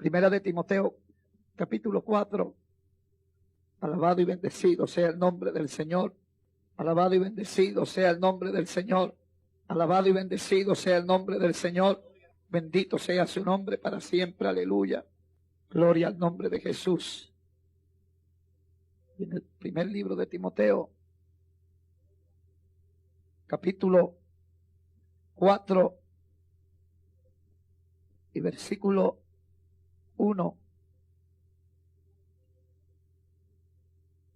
Primera de Timoteo, capítulo 4. Alabado y bendecido sea el nombre del Señor. Alabado y bendecido sea el nombre del Señor. Alabado y bendecido sea el nombre del Señor. Bendito sea su nombre para siempre. Aleluya. Gloria al nombre de Jesús. En el primer libro de Timoteo, capítulo 4 y versículo 1.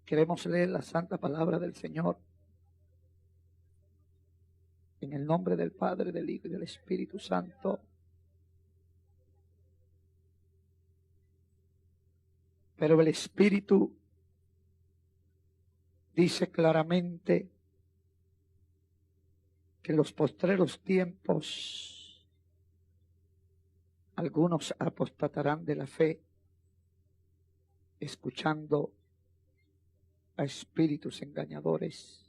Queremos leer la santa palabra del Señor en el nombre del Padre, del Hijo y del Espíritu Santo. Pero el Espíritu dice claramente que en los postreros tiempos algunos apostatarán de la fe, escuchando a espíritus engañadores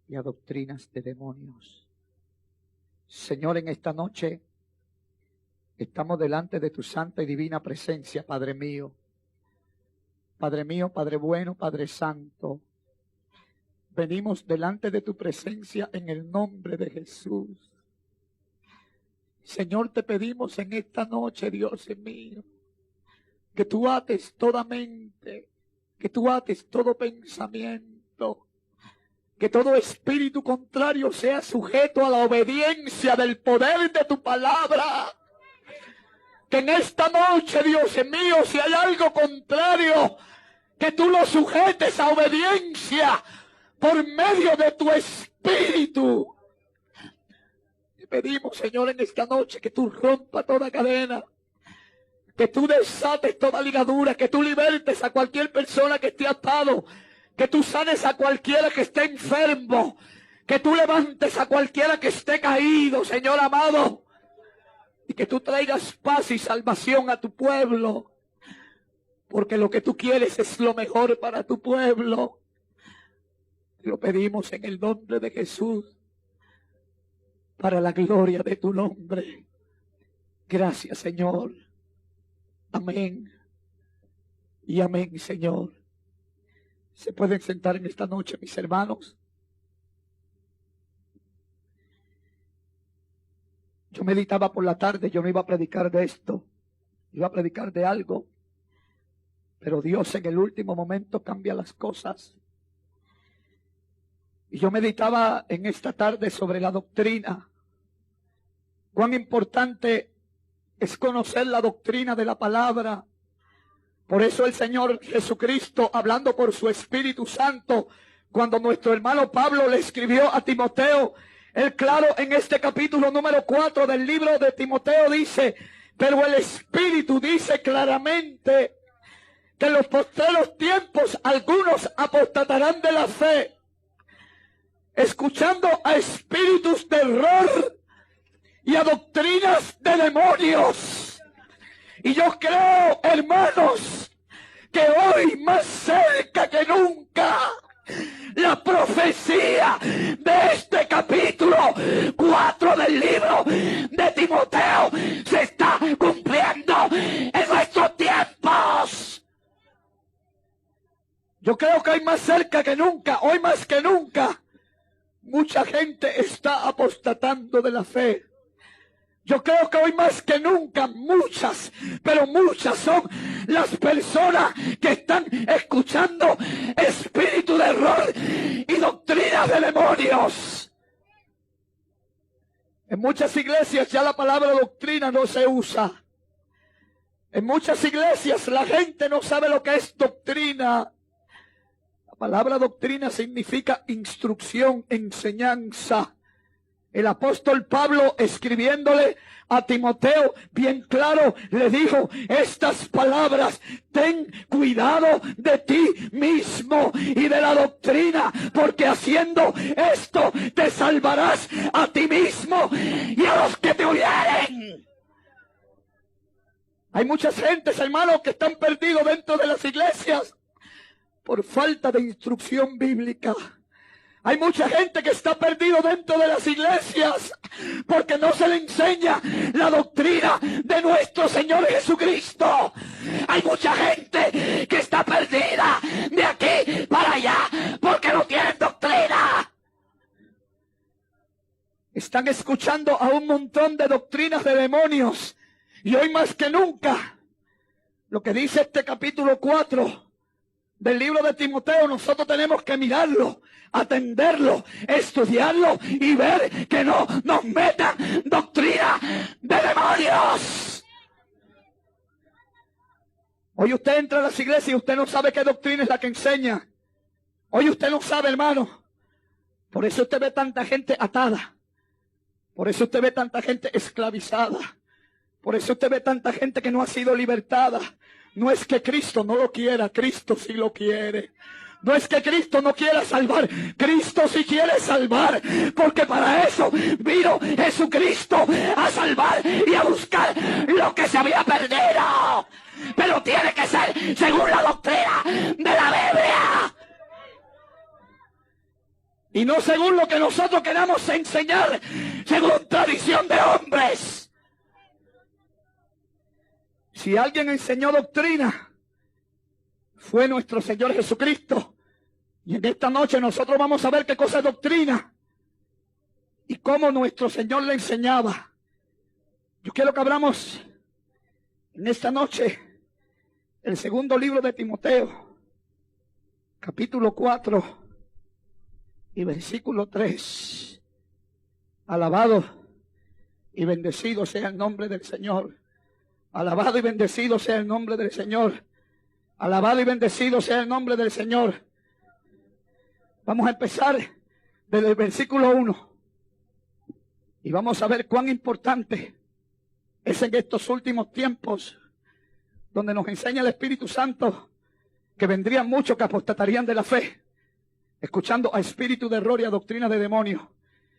y a doctrinas de demonios. Señor, en esta noche estamos delante de tu santa y divina presencia, Padre mío. Padre mío, Padre bueno, Padre santo. Venimos delante de tu presencia en el nombre de Jesús. Señor, te pedimos en esta noche, Dios mío, que tú ates toda mente, que tú ates todo pensamiento, que todo espíritu contrario sea sujeto a la obediencia del poder de tu palabra. Que en esta noche, Dios mío, si hay algo contrario, que tú lo sujetes a obediencia por medio de tu espíritu. Te pedimos, Señor, en esta noche que tú rompas toda cadena, que tú desates toda ligadura, que tú libertes a cualquier persona que esté atado, que tú sanes a cualquiera que esté enfermo, que tú levantes a cualquiera que esté caído, Señor amado, y que tú traigas paz y salvación a tu pueblo, porque lo que tú quieres es lo mejor para tu pueblo. Te lo pedimos en el nombre de Jesús, para la gloria de tu nombre. Gracias, Señor. Amén y amén, Señor. ¿Se pueden sentar en esta noche, mis hermanos? Yo meditaba por la tarde, yo no iba a predicar de esto, iba a predicar de algo, pero Dios en el último momento cambia las cosas. Y yo meditaba en esta tarde sobre la doctrina. Cuán importante es conocer la doctrina de la palabra. Por eso el Señor Jesucristo, hablando por su Espíritu Santo, cuando nuestro hermano Pablo le escribió a Timoteo, él claro en este capítulo número 4 del libro de Timoteo dice, pero el Espíritu dice claramente que en los postreros tiempos algunos apostatarán de la fe, escuchando a espíritus de error y a doctrinas de demonios. Y yo creo, hermanos, que hoy más cerca que nunca, la profecía de este capítulo 4 del libro de Timoteo se está cumpliendo en nuestros tiempos. Yo creo que hoy más cerca que nunca, hoy más que nunca, mucha gente está apostatando de la fe. Yo creo que hoy más que nunca muchas, pero muchas son las personas que están escuchando espíritu de error y doctrina de demonios. En muchas iglesias ya la palabra doctrina no se usa. En muchas iglesias la gente no sabe lo que es doctrina. La palabra doctrina significa instrucción, enseñanza. El apóstol Pablo, escribiéndole a Timoteo, bien claro, le dijo estas palabras: ten cuidado de ti mismo y de la doctrina, porque haciendo esto te salvarás a ti mismo y a los que te oyeren. Hay muchas gentes, hermanos, que están perdidos dentro de las iglesias por falta de instrucción bíblica. Hay mucha gente que está perdido dentro de las iglesias porque no se le enseña la doctrina de nuestro Señor Jesucristo. Hay mucha gente que está perdida de aquí para allá porque no tienen doctrina. Están escuchando a un montón de doctrinas de demonios. Y hoy más que nunca, lo que dice este capítulo 4 del libro de Timoteo, nosotros tenemos que mirarlo, atenderlo, estudiarlo y ver que no nos metan doctrina de demonios. Hoy usted entra a las iglesias y usted no sabe qué doctrina es la que enseña. Hoy usted no sabe, hermano. Por eso usted ve tanta gente atada. Por eso usted ve tanta gente esclavizada. Por eso usted ve tanta gente que no ha sido libertada. No es que Cristo no lo quiera, Cristo sí lo quiere. No es que Cristo no quiera salvar, Cristo sí quiere salvar. Porque para eso vino Jesucristo, a salvar y a buscar lo que se había perdido. Pero tiene que ser según la doctrina de la Biblia. Y no según lo que nosotros queramos enseñar, según tradición de hombres. Si alguien enseñó doctrina, fue nuestro Señor Jesucristo. Y en esta noche nosotros vamos a ver qué cosa es doctrina y cómo nuestro Señor le enseñaba. Yo quiero que abramos en esta noche el segundo libro de Timoteo, capítulo 4 y versículo 3. Alabado y bendecido sea el nombre del Señor. Alabado y bendecido sea el nombre del Señor. Alabado y bendecido sea el nombre del Señor. Vamos a empezar desde el versículo 1. Y vamos a ver cuán importante es en estos últimos tiempos, donde nos enseña el Espíritu Santo que vendrían muchos que apostatarían de la fe, escuchando a espíritu de error y a doctrina de demonios.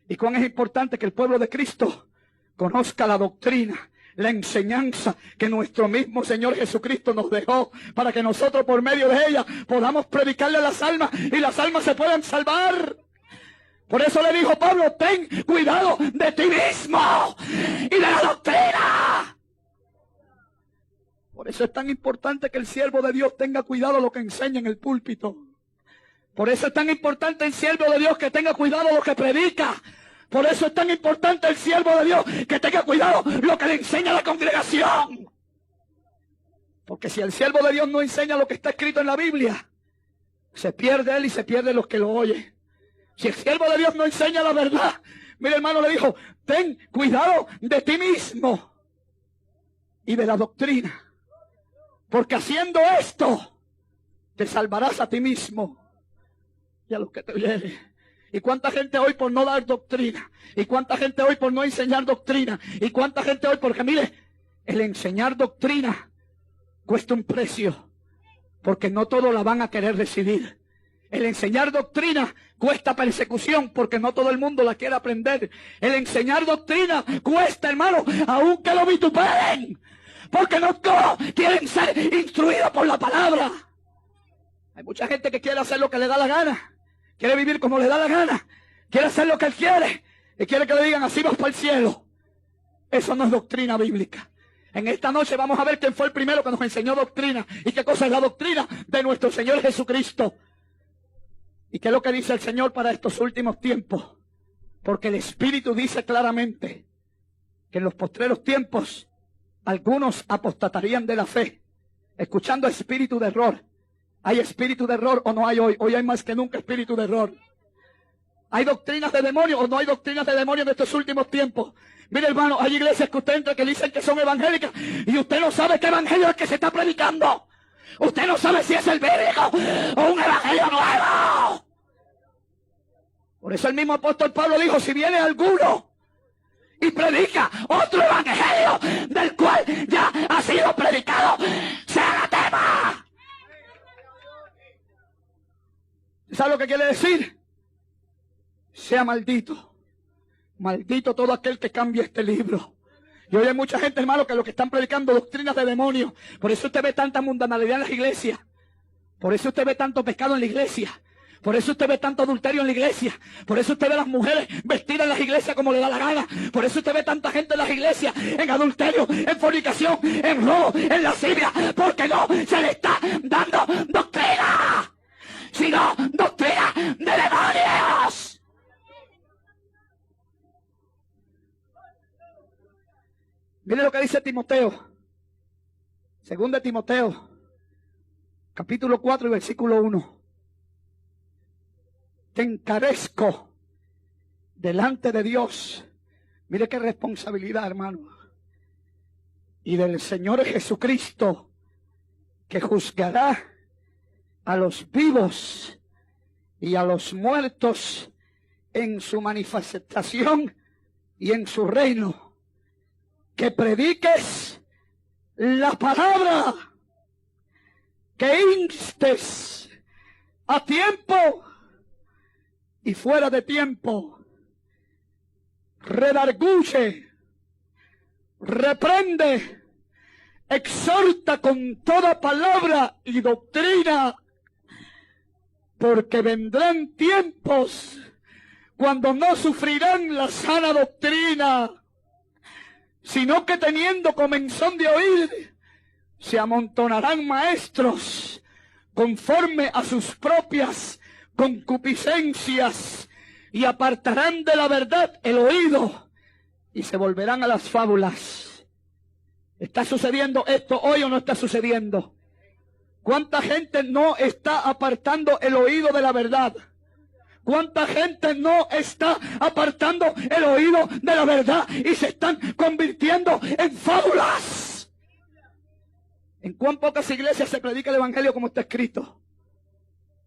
Y cuán es importante que el pueblo de Cristo conozca la doctrina, la enseñanza que nuestro mismo Señor Jesucristo nos dejó, para que nosotros por medio de ella podamos predicarle a las almas y las almas se puedan salvar. Por eso le dijo Pablo: ten cuidado de ti mismo y de la doctrina. Por eso es tan importante que el siervo de Dios tenga cuidado lo que enseña en el púlpito. Por eso es tan importante el siervo de Dios que tenga cuidado lo que predica. Por eso es tan importante el siervo de Dios que tenga cuidado lo que le enseña a la congregación. Porque si el siervo de Dios no enseña lo que está escrito en la Biblia, se pierde él y se pierde los que lo oyen. Si el siervo de Dios no enseña la verdad, mire, hermano, le dijo: ten cuidado de ti mismo y de la doctrina, porque haciendo esto te salvarás a ti mismo y a los que te oyeren. ¿Y cuánta gente hoy por no dar doctrina? ¿Y cuánta gente hoy por no enseñar doctrina? ¿Y cuánta gente hoy? Porque mire, el enseñar doctrina cuesta un precio, porque no todos la van a querer recibir. El enseñar doctrina cuesta persecución, porque no todo el mundo la quiere aprender. El enseñar doctrina cuesta, hermano, aunque lo vituperen, porque no todos quieren ser instruidos por la palabra. Hay mucha gente que quiere hacer lo que le da la gana. Quiere vivir como le da la gana. Quiere hacer lo que él quiere. Y quiere que le digan: así vas para el cielo. Eso no es doctrina bíblica. En esta noche vamos a ver quién fue el primero que nos enseñó doctrina. Y qué cosa es la doctrina de nuestro Señor Jesucristo. Y qué es lo que dice el Señor para estos últimos tiempos. Porque el Espíritu dice claramente que en los postreros tiempos algunos apostatarían de la fe, escuchando espíritu de error. ¿Hay espíritu de error o no hay hoy? Hoy hay más que nunca espíritu de error. ¿Hay doctrinas de demonios o no hay doctrinas de demonios en estos últimos tiempos? Mire, hermano, hay iglesias que usted entra que dicen que son evangélicas y usted no sabe qué evangelio es que se está predicando. Usted no sabe si es el bíblico o un evangelio nuevo. Por eso el mismo apóstol Pablo dijo: si viene alguno y predica otro evangelio del cual ya ha sido predicado, sea anatema. ¿Sabe lo que quiere decir? Sea maldito. Maldito todo aquel que cambie este libro. Y hoy hay mucha gente, hermano, que lo que están predicando doctrinas de demonios. Por eso usted ve tanta mundanalidad en las iglesias. Por eso usted ve tanto pecado en la iglesia. Por eso usted ve tanto adulterio en la iglesia. Por eso usted ve a las mujeres vestidas en las iglesias como le da la gana. Por eso usted ve tanta gente en las iglesias en adulterio, en fornicación, en robo, en lascivia. Porque no se le está dando doctrina, sino doctrina de demonios. Mire lo que dice Timoteo. Segunda de Timoteo, capítulo 4 y versículo 1. Te encarezco delante de Dios. Mire qué responsabilidad, hermano. Y del Señor Jesucristo, que juzgará a los vivos y a los muertos en su manifestación y en su reino. Que prediques la palabra, que instes a tiempo y fuera de tiempo, redarguye, reprende, exhorta con toda palabra y doctrina, porque vendrán tiempos cuando no sufrirán la sana doctrina, sino que teniendo comezón de oír, se amontonarán maestros conforme a sus propias concupiscencias y apartarán de la verdad el oído y se volverán a las fábulas. ¿Está sucediendo esto hoy o no está sucediendo? ¿Cuánta gente no está apartando el oído de la verdad? ¿Cuánta gente no está apartando el oído de la verdad y se están convirtiendo en fábulas? ¿En cuán pocas iglesias se predica el evangelio como está escrito?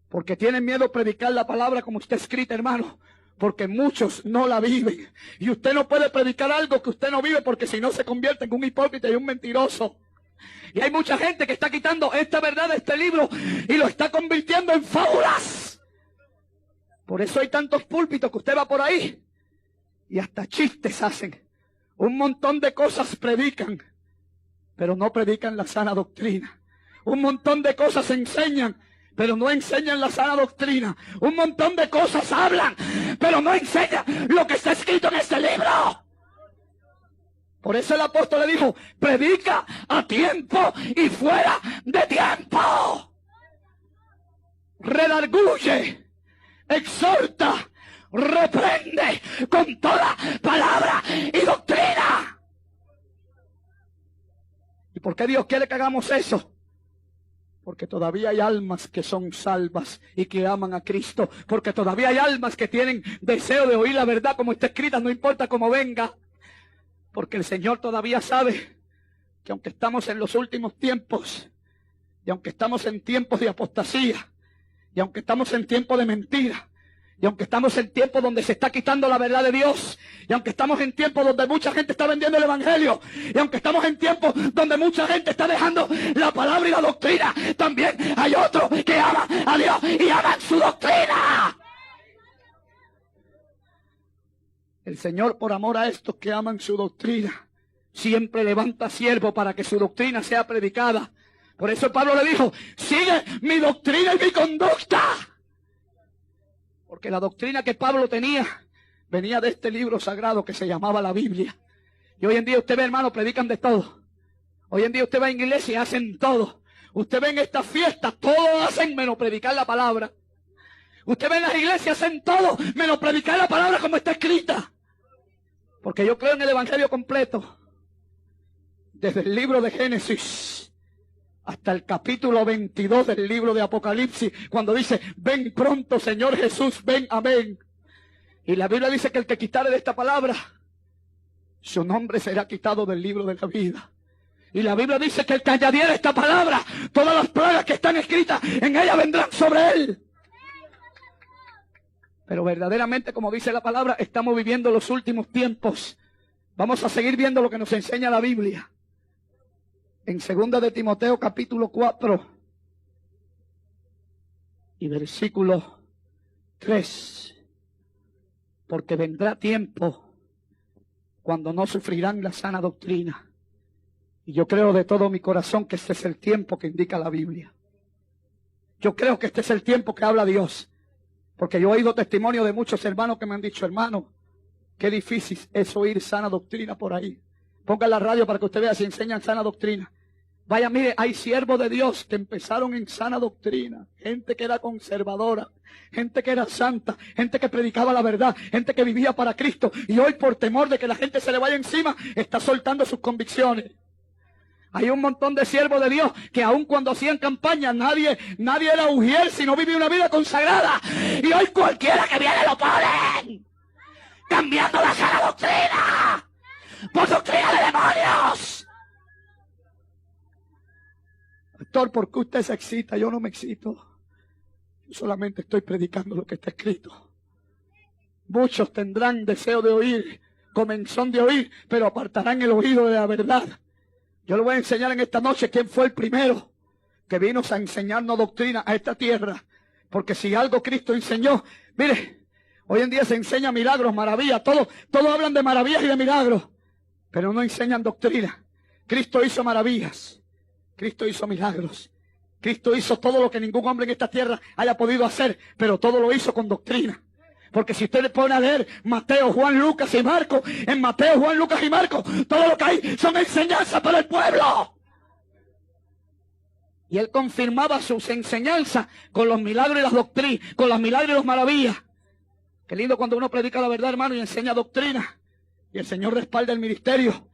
Porque tienen miedo a predicar la palabra como está escrita, hermano. Porque muchos no la viven. Y usted no puede predicar algo que usted no vive, porque si no se convierte en un hipócrita y un mentiroso. Y hay mucha gente que está quitando esta verdad de este libro y lo está convirtiendo en fábulas. Por eso hay tantos púlpitos que usted va por ahí y hasta chistes hacen. Un montón de cosas predican, pero no predican la sana doctrina. Un montón de cosas enseñan, pero no enseñan la sana doctrina. Un montón de cosas hablan, pero no enseñan lo que está escrito en este libro. Por eso el apóstol le dijo, predica a tiempo y fuera de tiempo. Redarguye, exhorta, reprende con toda palabra y doctrina. ¿Y por qué Dios quiere que hagamos eso? Porque todavía hay almas que son salvas y que aman a Cristo. Porque todavía hay almas que tienen deseo de oír la verdad como está escrita, no importa cómo venga. Porque el Señor todavía sabe que aunque estamos en los últimos tiempos, y aunque estamos en tiempos de apostasía, y aunque estamos en tiempos de mentira, y aunque estamos en tiempos donde se está quitando la verdad de Dios, y aunque estamos en tiempos donde mucha gente está vendiendo el evangelio, y aunque estamos en tiempos donde mucha gente está dejando la palabra y la doctrina, también hay otros que aman a Dios y aman su doctrina. El Señor, por amor a estos que aman su doctrina, siempre levanta siervos para que su doctrina sea predicada. Por eso Pablo le dijo, sigue mi doctrina y mi conducta. Porque la doctrina que Pablo tenía venía de este libro sagrado que se llamaba la Biblia. Y hoy en día usted ve, hermano, predican de todo. Hoy en día usted va a iglesia y hacen todo. Usted ve en estas fiestas, todo hacen menos predicar la palabra. Usted ve en las iglesias, hacen todo menos predicar la palabra como está escrita. Porque yo creo en el evangelio completo. Desde el libro de Génesis hasta el capítulo 22 del libro de Apocalipsis, cuando dice, ven pronto Señor Jesús, ven, amén. Y la Biblia dice que el que quitare de esta palabra, su nombre será quitado del libro de la vida. Y la Biblia dice que el que añadiere esta palabra, todas las plagas que están escritas en ella vendrán sobre él. Pero verdaderamente, como dice la palabra, estamos viviendo los últimos tiempos. Vamos a seguir viendo lo que nos enseña la Biblia. En 2 de Timoteo capítulo 4 y versículo 3. Porque vendrá tiempo cuando no sufrirán la sana doctrina. Y yo creo de todo mi corazón que este es el tiempo que indica la Biblia. Yo creo que este es el tiempo que habla Dios. Porque yo he oído testimonio de muchos hermanos que me han dicho, hermano, qué difícil es oír sana doctrina por ahí. Ponga la radio para que usted vea si enseñan sana doctrina. Vaya, mire, hay siervos de Dios que empezaron en sana doctrina. Gente que era conservadora, gente que era santa, gente que predicaba la verdad, gente que vivía para Cristo. Y hoy, por temor de que la gente se le vaya encima, está soltando sus convicciones. Hay un montón de siervos de Dios que aun cuando hacían campaña, nadie era ujier si no vivía una vida consagrada. Y hoy cualquiera que viene lo ponen, cambiando la sana doctrina por doctrina de demonios. Pastor, ¿por qué usted se excita? Yo no me excito. Yo solamente estoy predicando lo que está escrito. Muchos tendrán deseo de oír, comenzón de oír, pero apartarán el oído de la verdad. Yo le voy a enseñar en esta noche quién fue el primero que vino a enseñarnos doctrina a esta tierra. Porque si algo Cristo enseñó, mire, hoy en día se enseña milagros, maravillas, todos hablan de maravillas y de milagros, pero no enseñan doctrina. Cristo hizo maravillas. Cristo hizo milagros. Cristo hizo todo lo que ningún hombre en esta tierra haya podido hacer, pero todo lo hizo con doctrina. Porque si usted le pone a leer Mateo, Juan, Lucas y Marcos, en Mateo, Juan, Lucas y Marcos, todo lo que hay son enseñanzas para el pueblo. Y él confirmaba sus enseñanzas con los milagros y las doctrinas, con los milagros y las maravillas. Qué lindo cuando uno predica la verdad, hermano, y enseña doctrina. Y el Señor respalda el ministerio.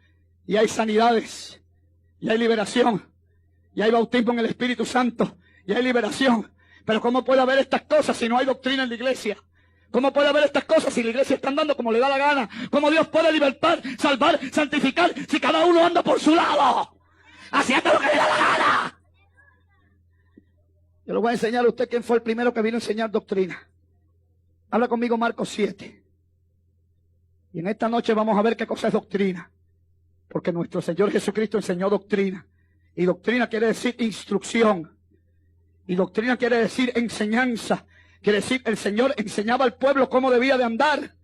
Y hay sanidades. Y hay liberación. Y hay bautismo en el Espíritu Santo. Y hay liberación. Pero ¿cómo puede haber estas cosas si no hay doctrina en la iglesia? ¿Cómo puede haber estas cosas si la iglesia está andando como le da la gana? ¿Cómo Dios puede libertar, salvar, santificar si cada uno anda por su lado? Haciendo lo que le da la gana. Yo le voy a enseñar a usted quién fue el primero que vino a enseñar doctrina. Habla conmigo Marcos 7. Y en esta noche vamos a ver qué cosa es doctrina. Porque nuestro Señor Jesucristo enseñó doctrina. Y doctrina quiere decir instrucción. Y doctrina quiere decir enseñanza. Quiere decir, el Señor enseñaba al pueblo cómo debía de andar.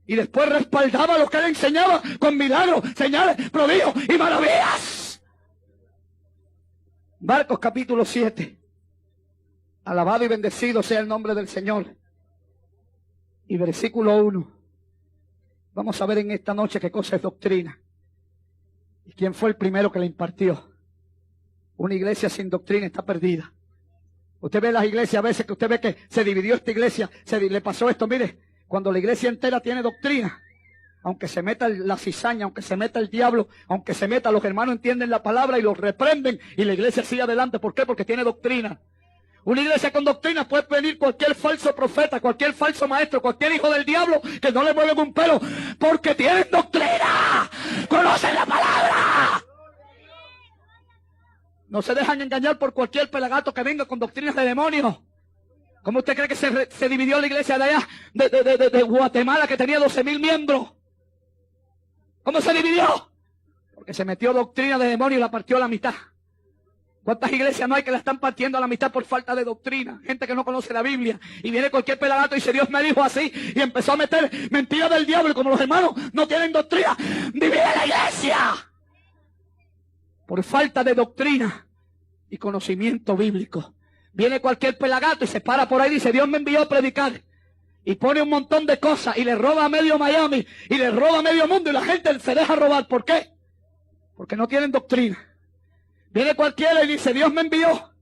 Y después respaldaba lo que él enseñaba con milagros, señales, prodigios y maravillas. Marcos capítulo 7. Alabado y bendecido sea el nombre del Señor. Y versículo 1. Vamos a ver en esta noche qué cosa es doctrina. ¿Y quién fue el primero que la impartió? Una iglesia sin doctrina está perdida. Usted ve las iglesias a veces que usted ve que se dividió esta iglesia, le pasó esto. Mire, cuando la iglesia entera tiene doctrina, aunque se meta la cizaña, aunque se meta el diablo, aunque se meta, los hermanos entienden la palabra y los reprenden y la iglesia sigue adelante. ¿Por qué? Porque tiene doctrina. Una iglesia con doctrina puede venir cualquier falso profeta, cualquier falso maestro, cualquier hijo del diablo que no le mueven un pelo, porque tienen doctrina, conocen la palabra. No se dejan engañar por cualquier pelagato que venga con doctrinas de demonios. ¿Cómo usted cree que se dividió la iglesia de allá, de Guatemala, que tenía 12,000 miembros? ¿Cómo se dividió? Porque se metió doctrina de demonios y la partió a la mitad. ¿Cuántas iglesias no hay que la están partiendo a la mitad por falta de doctrina? Gente que no conoce la Biblia. Y viene cualquier pelagato y dice, Dios me dijo así. Y empezó a meter mentiras del diablo. Y como los hermanos no tienen doctrina, divide la iglesia. Por falta de doctrina y conocimiento bíblico. Viene cualquier pelagato y se para por ahí y dice, Dios me envió a predicar. Y pone un montón de cosas y le roba a medio Miami y le roba a medio mundo y la gente se deja robar. ¿Por qué? Porque no tienen doctrina. Viene cualquiera y dice, Dios me envió.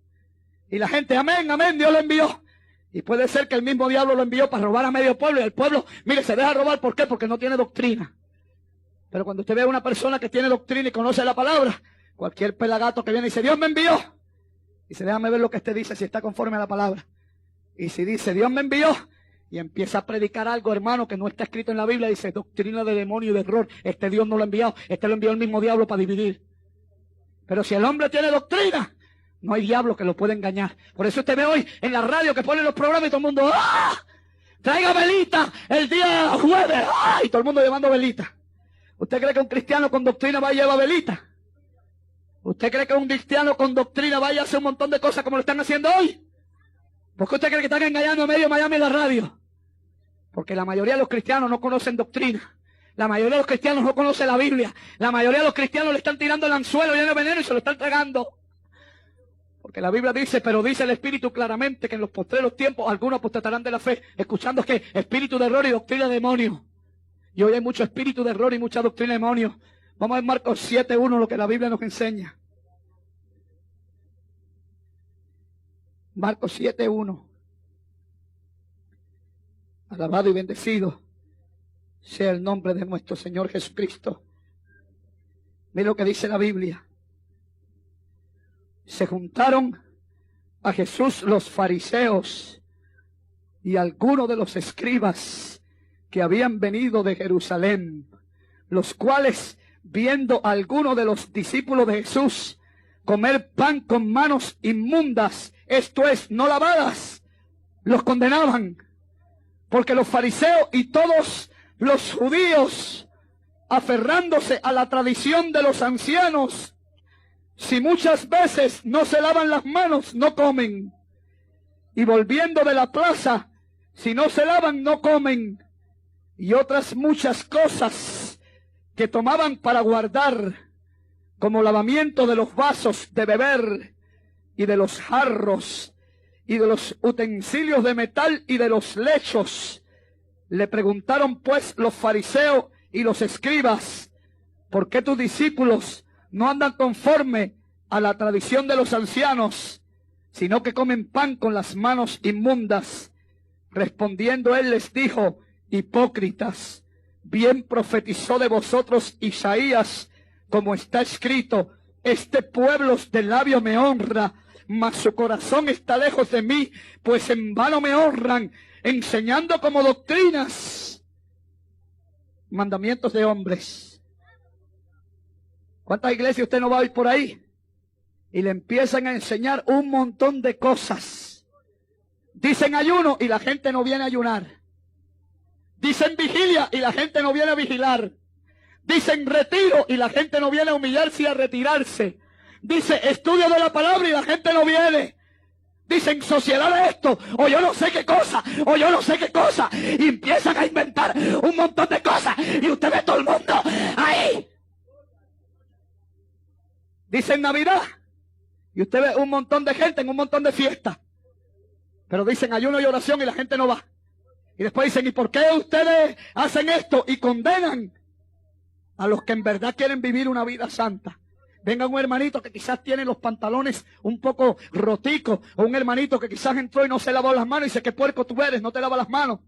Y la gente, amén, amén, Dios lo envió. Y puede ser que el mismo diablo lo envió para robar a medio pueblo. Y el pueblo, mire, se deja robar. ¿Por qué? Porque no tiene doctrina. Pero cuando usted ve a una persona que tiene doctrina y conoce la palabra, cualquier pelagato que viene y dice, Dios me envió. Y dice, déjame ver lo que este dice, si está conforme a la palabra. Y si dice, Dios me envió, y empieza a predicar algo, hermano, que no está escrito en la Biblia, dice, doctrina de demonio y de error. Este Dios no lo ha enviado, este lo envió el mismo diablo para dividir. Pero si el hombre tiene doctrina, no hay diablo que lo pueda engañar. Por eso usted ve hoy en la radio que ponen los programas y todo el mundo, ¡ah! Traiga velita el día jueves, ¡ah! Y todo el mundo llevando velita. ¿Usted cree que un cristiano con doctrina va a llevar velita? ¿Usted cree que un cristiano con doctrina vaya a hacer un montón de cosas como lo están haciendo hoy? ¿Por qué usted cree que están engañando a medio Miami en la radio? Porque la mayoría de los cristianos no conocen doctrina. La mayoría de los cristianos no conocen la Biblia. La mayoría de los cristianos le están tirando el anzuelo lleno de veneno y se lo están tragando. Porque la Biblia dice, pero dice el Espíritu claramente que en los postreros tiempos algunos apostatarán de la fe, escuchando que espíritu de error y doctrina de demonio. Y hoy hay mucho espíritu de error y mucha doctrina de demonio. Vamos a ver Marcos 7:1, lo que la Biblia nos enseña. Marcos 7:1. Alabado y bendecido sea el nombre de nuestro Señor Jesucristo. Mira lo que dice la Biblia. Se juntaron a Jesús los fariseos y algunos de los escribas que habían venido de Jerusalén, los cuales, viendo a algunos de los discípulos de Jesús comer pan con manos inmundas, esto es, no lavadas, los condenaban. Porque los fariseos y todos los judíos, aferrándose a la tradición de los ancianos, si muchas veces no se lavan las manos, no comen. Y volviendo de la plaza, si no se lavan, no comen. Y otras muchas cosas que tomaban para guardar, como lavamiento de los vasos de beber y de los jarros y de los utensilios de metal y de los lechos. Le preguntaron pues los fariseos y los escribas, ¿por qué tus discípulos no andan conforme a la tradición de los ancianos, sino que comen pan con las manos inmundas? Respondiendo él les dijo, hipócritas, bien profetizó de vosotros Isaías, como está escrito, este pueblo de labios me honra, mas su corazón está lejos de mí, pues en vano me honran, enseñando como doctrinas mandamientos de hombres. ¿Cuántas iglesias usted no va a ir por ahí? Y le empiezan a enseñar un montón de cosas. Dicen ayuno y la gente no viene a ayunar. Dicen vigilia y la gente no viene a vigilar. Dicen retiro y la gente no viene a humillarse y a retirarse. Dice estudio de la palabra y la gente no viene. Dicen sociedad de esto, o yo no sé qué cosa, o yo no sé qué cosa. Y empiezan a inventar un montón de cosas. Y usted ve todo el mundo ahí. Dicen Navidad. Y usted ve un montón de gente en un montón de fiestas. Pero dicen ayuno y oración y la gente no va. Y después dicen, ¿y por qué ustedes hacen esto? Y condenan a los que en verdad quieren vivir una vida santa. Venga un hermanito que quizás tiene los pantalones un poco roticos, o un hermanito que quizás entró y no se lavó las manos y dice, qué puerco tú eres, no te lavas las manos.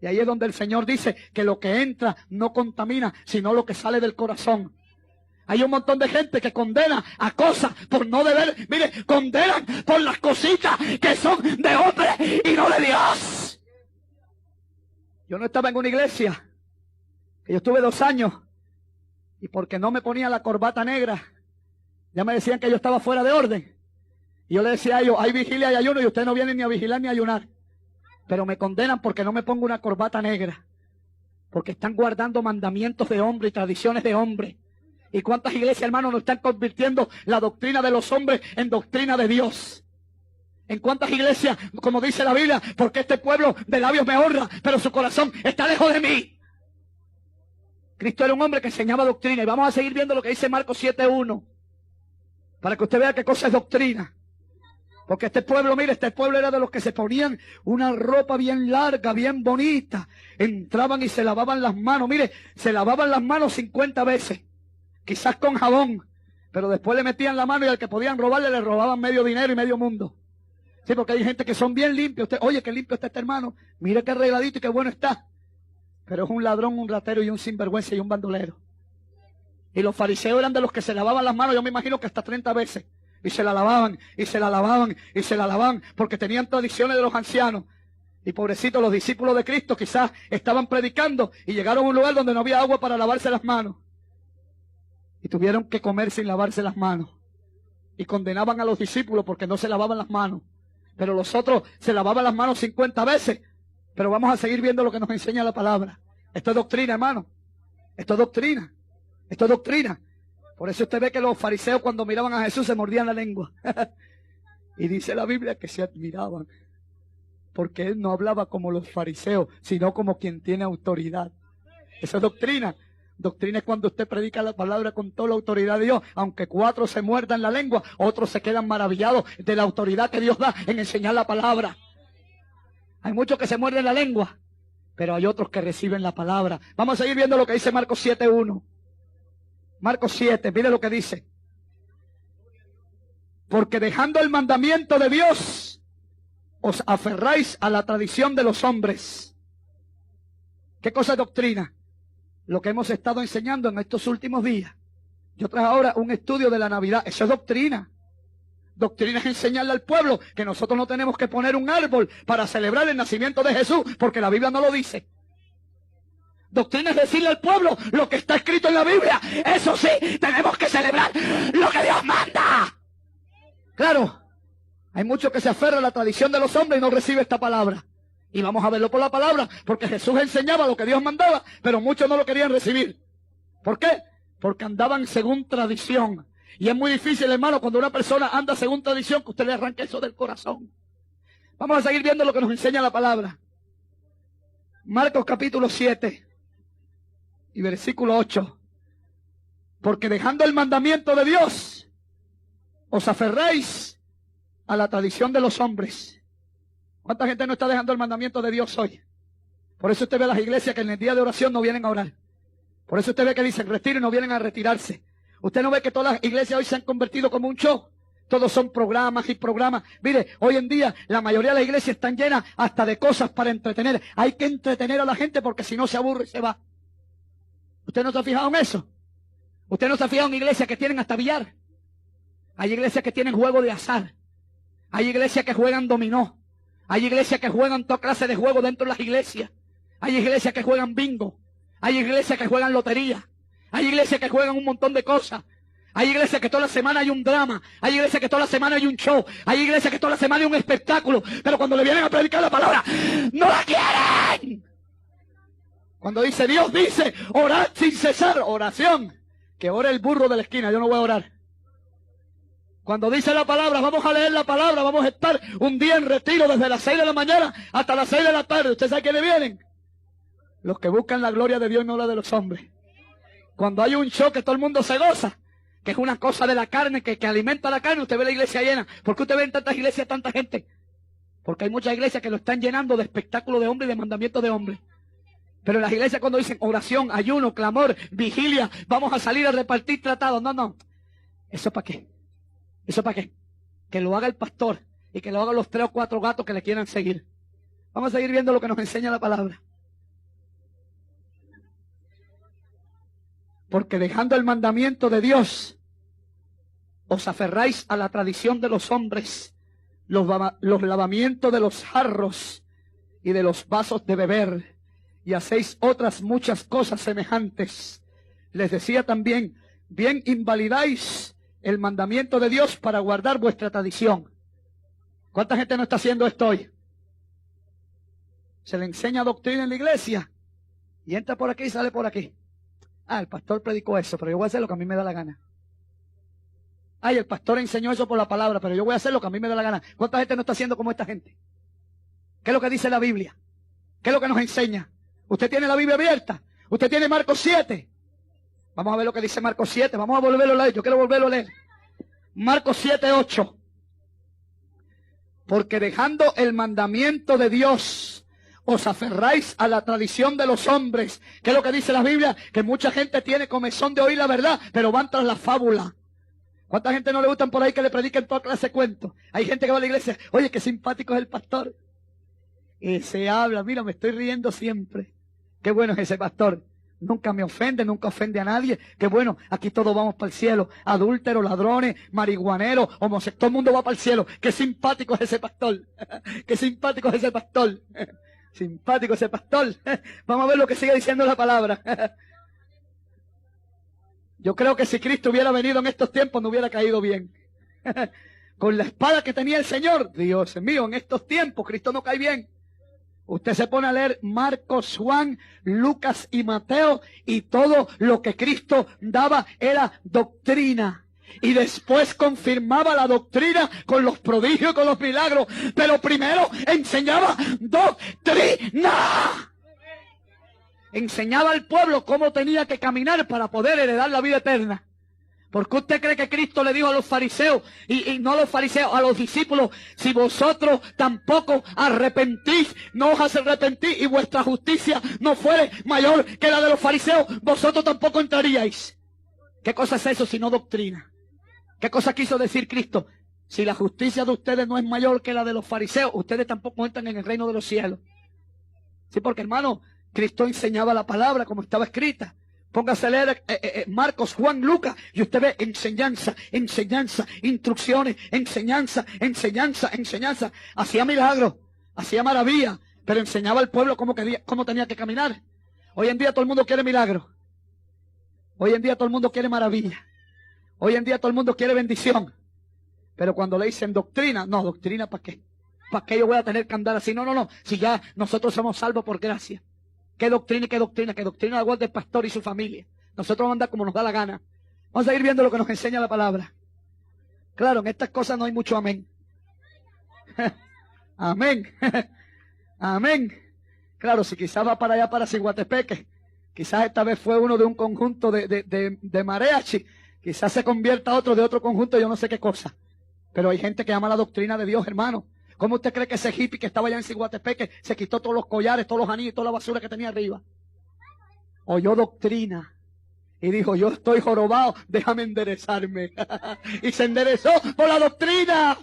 Y ahí es donde el Señor dice que lo que entra no contamina, sino lo que sale del corazón. Hay un montón de gente que condena a cosas por no deber, mire, condenan por las cositas que son de hombre y no de Dios. Yo no estaba en una iglesia, que yo estuve 2 años, y porque no me ponía la corbata negra, ya me decían que yo estaba fuera de orden. Y yo le decía a ellos, hay vigilia y ayuno y ustedes no vienen ni a vigilar ni a ayunar. Pero me condenan porque no me pongo una corbata negra. Porque están guardando mandamientos de hombre y tradiciones de hombre. ¿Y cuántas iglesias, hermanos, no están convirtiendo la doctrina de los hombres en doctrina de Dios? ¿En cuántas iglesias, como dice la Biblia, porque este pueblo de labios me honra, pero su corazón está lejos de mí? Cristo era un hombre que enseñaba doctrina. Y vamos a seguir viendo lo que dice Marcos 7:1. Para que usted vea qué cosa es doctrina. Porque este pueblo, mire, este pueblo era de los que se ponían una ropa bien larga, bien bonita. Entraban y se lavaban las manos. Mire, se lavaban las manos 50 veces. Quizás con jabón. Pero después le metían la mano y al que podían robarle le robaban medio dinero y medio mundo. Sí, porque hay gente que son bien limpios. Usted, oye, qué limpio está este hermano. Mire qué arregladito y qué bueno está. Pero es un ladrón, un ratero y un sinvergüenza y un bandolero. Y los fariseos eran de los que se lavaban las manos, yo me imagino que hasta 30 veces. Y se la lavaban, y se la lavaban, y se la lavaban, porque tenían tradiciones de los ancianos. Y pobrecitos, los discípulos de Cristo quizás estaban predicando y llegaron a un lugar donde no había agua para lavarse las manos. Y tuvieron que comer sin lavarse las manos. Y condenaban a los discípulos porque no se lavaban las manos. Pero los otros se lavaban las manos 50 veces. Pero vamos a seguir viendo lo que nos enseña la palabra. Esto es doctrina, hermano. Esto es doctrina. Esto es doctrina. Por eso usted ve que los fariseos cuando miraban a Jesús se mordían la lengua. Y dice la Biblia que se admiraban. Porque él no hablaba como los fariseos, sino como quien tiene autoridad. Eso es doctrina. Doctrina es cuando usted predica la palabra con toda la autoridad de Dios. Aunque 4 se muerdan la lengua, otros se quedan maravillados de la autoridad que Dios da en enseñar la palabra. Hay muchos que se muerden la lengua, pero hay otros que reciben la palabra. Vamos a seguir viendo lo que dice Marcos 7:1. Marcos 7, mire lo que dice. Porque dejando el mandamiento de Dios, os aferráis a la tradición de los hombres. ¿Qué cosa es doctrina? Lo que hemos estado enseñando en estos últimos días. Yo traje ahora un estudio de la Navidad. Eso es doctrina. Doctrina es enseñarle al pueblo que nosotros no tenemos que poner un árbol para celebrar el nacimiento de Jesús, porque la Biblia no lo dice. Doctrina es decirle al pueblo lo que está escrito en la Biblia. Eso sí, tenemos que celebrar lo que Dios manda. Claro, hay muchos que se aferran a la tradición de los hombres y no reciben esta palabra. Y vamos a verlo por la palabra, porque Jesús enseñaba lo que Dios mandaba, pero muchos no lo querían recibir. ¿Por qué? Porque andaban según tradición. Y es muy difícil, hermano, cuando una persona anda según tradición, que usted le arranque eso del corazón. Vamos a seguir viendo lo que nos enseña la palabra. Marcos capítulo 7 y versículo 8. Porque dejando el mandamiento de Dios, os aferráis a la tradición de los hombres. ¿Cuánta gente no está dejando el mandamiento de Dios hoy? Por eso usted ve a las iglesias que en el día de oración no vienen a orar. Por eso usted ve que dicen retiro y no vienen a retirarse. Usted no ve que todas las iglesias hoy se han convertido como un show. Todos son programas y programas. Mire, hoy en día la mayoría de las iglesias están llenas hasta de cosas para entretener. Hay que entretener a la gente porque si no se aburre y se va. ¿Usted no se ha fijado en eso? ¿Usted no se ha fijado en iglesias que tienen hasta billar? Hay iglesias que tienen juego de azar. Hay iglesias que juegan dominó. Hay iglesias que juegan toda clase de juego dentro de las iglesias. Hay iglesias que juegan bingo. Hay iglesias que juegan lotería. Hay iglesias que juegan un montón de cosas. Hay iglesias que toda la semana hay un drama. Hay iglesias que toda la semana hay un show. Hay iglesias que toda la semana hay un espectáculo. Pero cuando le vienen a predicar la palabra, ¡no la quieren! Cuando dice, Dios dice, orad sin cesar, oración. Que ore el burro de la esquina, yo no voy a orar. Cuando dice la palabra, vamos a leer la palabra, vamos a estar un día en retiro desde las 6 de la mañana hasta las 6 de la tarde. ¿Usted sabe quiénes vienen? Los que buscan la gloria de Dios, no la de los hombres. Cuando hay un show que todo el mundo se goza, que es una cosa de la carne, que alimenta la carne, usted ve la iglesia llena. ¿Por qué usted ve en tantas iglesias tanta gente? Porque hay muchas iglesias que lo están llenando de espectáculos de hombres y de mandamientos de hombres. Pero en las iglesias cuando dicen oración, ayuno, clamor, vigilia, vamos a salir a repartir tratados. No, no. ¿Eso para qué? ¿Eso para qué? Que lo haga el pastor y que lo hagan los 3 o 4 gatos que le quieran seguir. Vamos a seguir viendo lo que nos enseña la palabra. Porque dejando el mandamiento de Dios, os aferráis a la tradición de los hombres, los lavamientos de los jarros y de los vasos de beber, y hacéis otras muchas cosas semejantes. Les decía también, bien invalidáis el mandamiento de Dios para guardar vuestra tradición. ¿Cuánta gente no está haciendo esto hoy? Se le enseña doctrina en la iglesia y entra por aquí y sale por aquí. Ah, el pastor predicó eso, pero yo voy a hacer lo que a mí me da la gana. Ay, el pastor enseñó eso por la palabra, pero yo voy a hacer lo que a mí me da la gana. ¿Cuánta gente no está haciendo como esta gente? ¿Qué es lo que dice la Biblia? ¿Qué es lo que nos enseña? ¿Usted tiene la Biblia abierta? ¿Usted tiene Marcos 7? Vamos a ver lo que dice Marcos 7. Vamos a volverlo a leer. Yo quiero volverlo a leer. Marcos 7, 8. Porque dejando el mandamiento de Dios, os aferráis a la tradición de los hombres. ¿Qué es lo que dice la Biblia? Que mucha gente tiene comezón de oír la verdad, pero van tras la fábula. ¿Cuánta gente no le gustan por ahí que le prediquen toda clase de cuentos? Hay gente que va a la iglesia, oye, qué simpático es el pastor. Y se habla, mira, me estoy riendo siempre. Qué bueno es ese pastor. Nunca me ofende, nunca ofende a nadie. Qué bueno, aquí todos vamos para el cielo. Adúlteros, ladrones, marihuaneros, homosexuales, todo el mundo va para el cielo. Qué simpático es ese pastor. Qué simpático es ese pastor. Simpático ese pastor. Vamos a ver lo que sigue diciendo la palabra. Yo creo que si Cristo hubiera venido en estos tiempos no hubiera caído bien. Con la espada que tenía el Señor, Dios mío, en estos tiempos Cristo no cae bien. Usted se pone a leer Marcos, Juan, Lucas y Mateo y todo lo que Cristo daba era doctrina. Y después confirmaba la doctrina con los prodigios y con los milagros. Pero primero enseñaba doctrina. Enseñaba al pueblo cómo tenía que caminar para poder heredar la vida eterna. ¿Por qué usted cree que Cristo le dijo a los fariseos, y no a los fariseos, a los discípulos, si vosotros tampoco arrepentís, no os arrepentís y vuestra justicia no fuere mayor que la de los fariseos, vosotros tampoco entraríais? ¿Qué cosa es eso sino doctrina? ¿Qué cosa quiso decir Cristo? Si la justicia de ustedes no es mayor que la de los fariseos, ustedes tampoco entran en el reino de los cielos. Sí, porque hermano, Cristo enseñaba la palabra como estaba escrita. Póngase a leer Marcos, Juan, Lucas, y usted ve enseñanza, enseñanza, instrucciones, enseñanza, enseñanza, enseñanza. Hacía milagros, hacía maravillas, pero enseñaba al pueblo cómo tenía que caminar. Hoy en día todo el mundo quiere milagros. Hoy en día todo el mundo quiere maravilla. Hoy en día todo el mundo quiere bendición. Pero cuando le dicen doctrina, no, doctrina ¿para qué? ¿Para qué yo voy a tener que andar así? No, no, no, si ya nosotros somos salvos por gracia. ¿Qué doctrina y qué doctrina? ¿Qué doctrina la guarda el pastor y su familia? Nosotros vamos a andar como nos da la gana. Vamos a ir viendo lo que nos enseña la palabra. Claro, en estas cosas no hay mucho amén. Amén. Amén. Claro, si quizás va para allá, para Ciguatepeque, quizás esta vez fue uno de un conjunto de mariachi, quizás se convierta otro de otro conjunto, yo no sé qué cosa. Pero hay gente que ama la doctrina de Dios, hermano. ¿Cómo usted cree que ese hippie que estaba allá en Ciguatepeque se quitó todos los collares, todos los anillos, toda la basura que tenía arriba? Oyó doctrina y dijo, yo estoy jorobado, déjame enderezarme. Y se enderezó por la doctrina.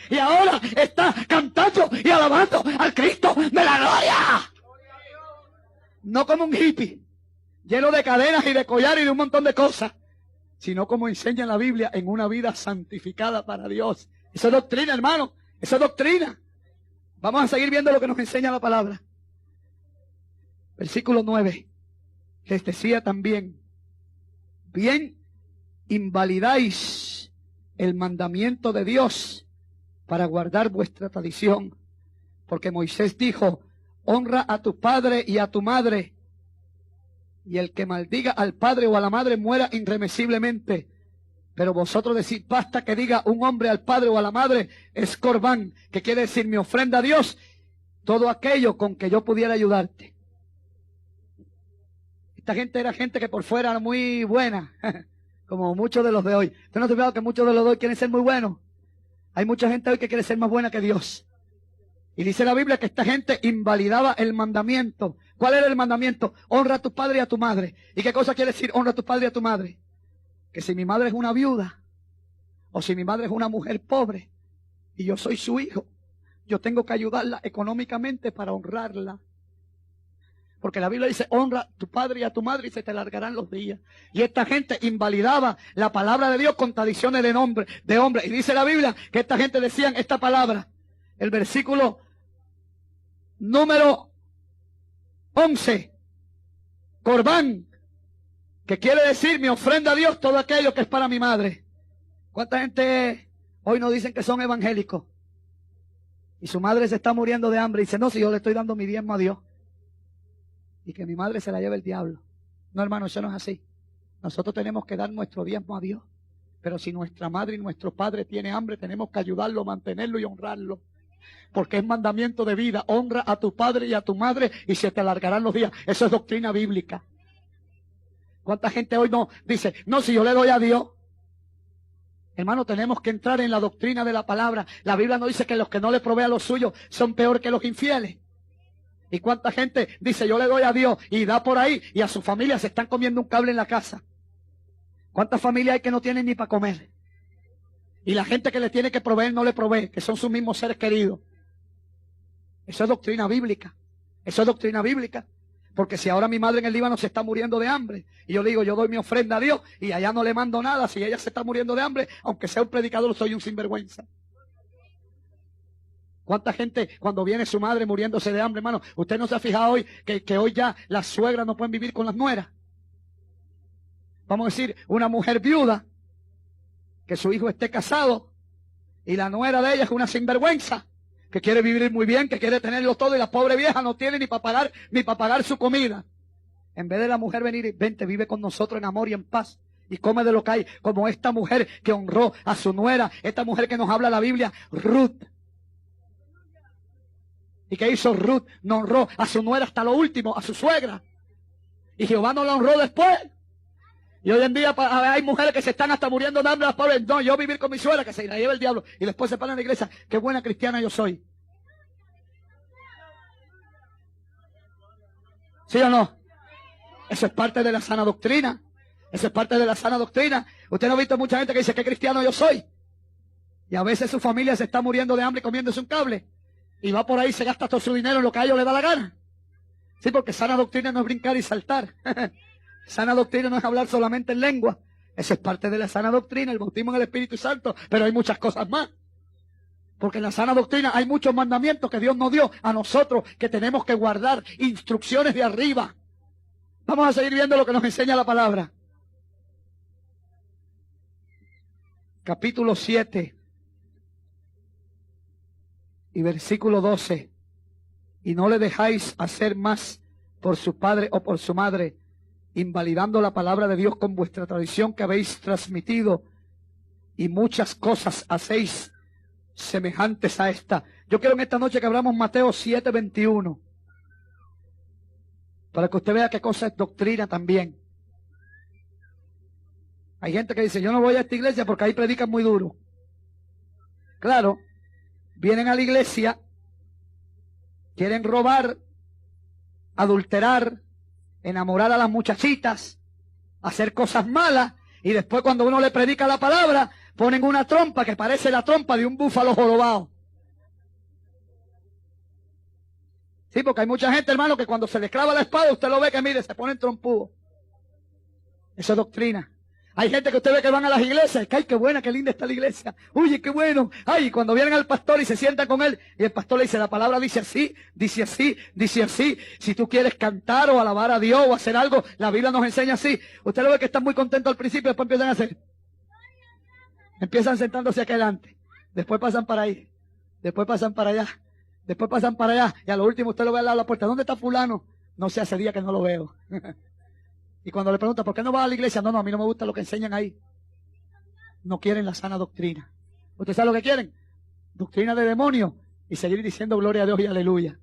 Y ahora está cantando y alabando al Cristo de la gloria. No como un hippie, lleno de cadenas y de collares y de un montón de cosas, sino como enseña la Biblia, en una vida santificada para Dios. Eso es doctrina, hermano. Eso es doctrina. Vamos a seguir viendo lo que nos enseña la palabra. Versículo 9. Les decía también, bien invalidáis el mandamiento de Dios para guardar vuestra tradición. Porque Moisés dijo, honra a tu padre y a tu madre, y el que maldiga al padre o a la madre muera irremisiblemente. Pero vosotros decís, basta que diga un hombre al padre o a la madre, es corbán, que quiere decir mi ofrenda a Dios, todo aquello con que yo pudiera ayudarte. Esta gente era gente que por fuera era muy buena, como muchos de los de hoy. ¿Usted no se ha fijado que muchos de los de hoy quieren ser muy buenos? Hay mucha gente hoy que quiere ser más buena que Dios. Y dice la Biblia que esta gente invalidaba el mandamiento. ¿Cuál era el mandamiento? Honra a tu padre y a tu madre. ¿Y qué cosa quiere decir honra a tu padre y a tu madre? Que si mi madre es una viuda, o si mi madre es una mujer pobre, y yo soy su hijo, yo tengo que ayudarla económicamente para honrarla. Porque la Biblia dice, honra a tu padre y a tu madre y se te alargarán los días. Y esta gente invalidaba la palabra de Dios con tradiciones de hombre. Y dice la Biblia que esta gente decían esta palabra. El versículo número 11. Corbán, que quiere decir mi ofrenda a Dios, todo aquello que es para mi madre. ¿Cuánta gente hoy nos dicen que son evangélicos? Y su madre se está muriendo de hambre y dice, no, si yo le estoy dando mi diezmo a Dios. Y que mi madre se la lleve el diablo. No, hermano, eso no es así. Nosotros tenemos que dar nuestro diezmo a Dios. Pero si nuestra madre y nuestro padre tiene hambre, tenemos que ayudarlo, mantenerlo y honrarlo. Porque es mandamiento de vida. Honra a tu padre y a tu madre y se te alargarán los días. Eso es doctrina bíblica. ¿Cuánta gente hoy no dice, no, si yo le doy a Dios? Hermano, tenemos que entrar en la doctrina de la palabra. La Biblia no dice que los que no le proveen a los suyos son peor que los infieles. ¿Y cuánta gente dice, yo le doy a Dios y da por ahí y a su familia se están comiendo un cable en la casa? ¿Cuántas familias hay que no tienen ni para comer? Y la gente que le tiene que proveer no le provee, que son sus mismos seres queridos. Eso es doctrina bíblica. Eso es doctrina bíblica. Porque si ahora mi madre en el Líbano se está muriendo de hambre, y yo le digo, yo doy mi ofrenda a Dios, y allá no le mando nada, si ella se está muriendo de hambre, aunque sea un predicador, soy un sinvergüenza. ¿Cuánta gente cuando viene su madre muriéndose de hambre, hermano? ¿Usted no se ha fijado hoy que hoy ya las suegras no pueden vivir con las nueras? Vamos a decir, una mujer viuda, que su hijo esté casado, y la nuera de ella es una sinvergüenza, que quiere vivir muy bien, que quiere tenerlo todo, y la pobre vieja no tiene ni para pagar su comida. En vez de la mujer venir y vente, vive con nosotros en amor y en paz, y come de lo que hay, como esta mujer que honró a su nuera, esta mujer que nos habla la Biblia, Ruth. ¿Y qué hizo Ruth? No honró a su nuera hasta lo último, a su suegra. Y Jehová no la honró después. Y hoy en día hay mujeres que se están hasta muriendo de hambre. Las pobres, no, yo vivir con mi suegra, que se la lleva el diablo. Y después se paran en la iglesia. Qué buena cristiana yo soy. ¿Sí o no? Eso es parte de la sana doctrina. Eso es parte de la sana doctrina. Usted no ha visto mucha gente que dice, qué cristiano yo soy. Y a veces su familia se está muriendo de hambre comiéndose un cable. Y va por ahí y se gasta todo su dinero en lo que a ellos le da la gana. Sí, porque sana doctrina no es brincar y saltar. Sana doctrina no es hablar solamente en lengua. Eso es parte de la sana doctrina, el bautismo en el Espíritu Santo. Pero hay muchas cosas más. Porque en la sana doctrina hay muchos mandamientos que Dios nos dio a nosotros, que tenemos que guardar, instrucciones de arriba. Vamos a seguir viendo lo que nos enseña la palabra. Capítulo 7 y versículo 12. Y no le dejáis hacer más por su padre o por su madre, invalidando la palabra de Dios con vuestra tradición que habéis transmitido, y muchas cosas hacéis semejantes a esta. Yo quiero en esta noche que abramos Mateo 7:21, para que usted vea qué cosa es doctrina también. Hay gente que dice, yo no voy a esta iglesia porque ahí predican muy duro. Claro, vienen a la iglesia, quieren robar, adulterar, enamorar a las muchachitas, hacer cosas malas, y después cuando uno le predica la palabra, ponen una trompa que parece la trompa de un búfalo jorobado. Sí, porque hay mucha gente, hermano, que cuando se le clava la espada, usted lo ve que, mire, se ponen trompudos. Eso es doctrina. Hay gente que usted ve que van a las iglesias, que ay, qué buena, qué linda está la iglesia. Oye, qué bueno. Ay, cuando vienen al pastor y se sientan con él, y el pastor le dice, la palabra dice así, dice así, dice así. Si tú quieres cantar o alabar a Dios o hacer algo, la Biblia nos enseña así. Usted lo ve que están muy contentos al principio, después empiezan a hacer. Empiezan sentándose aquí adelante. Después pasan para ahí. Después pasan para allá. Después pasan para allá. Y a lo último usted lo ve al lado de la puerta. ¿Dónde está fulano? No sé, hace día que no lo veo. Y cuando le pregunta, ¿por qué no va a la iglesia? No, a mí no me gusta lo que enseñan ahí. No quieren la sana doctrina. ¿Usted sabe lo que quieren? Doctrina de demonio. Y seguir diciendo gloria a Dios y aleluya.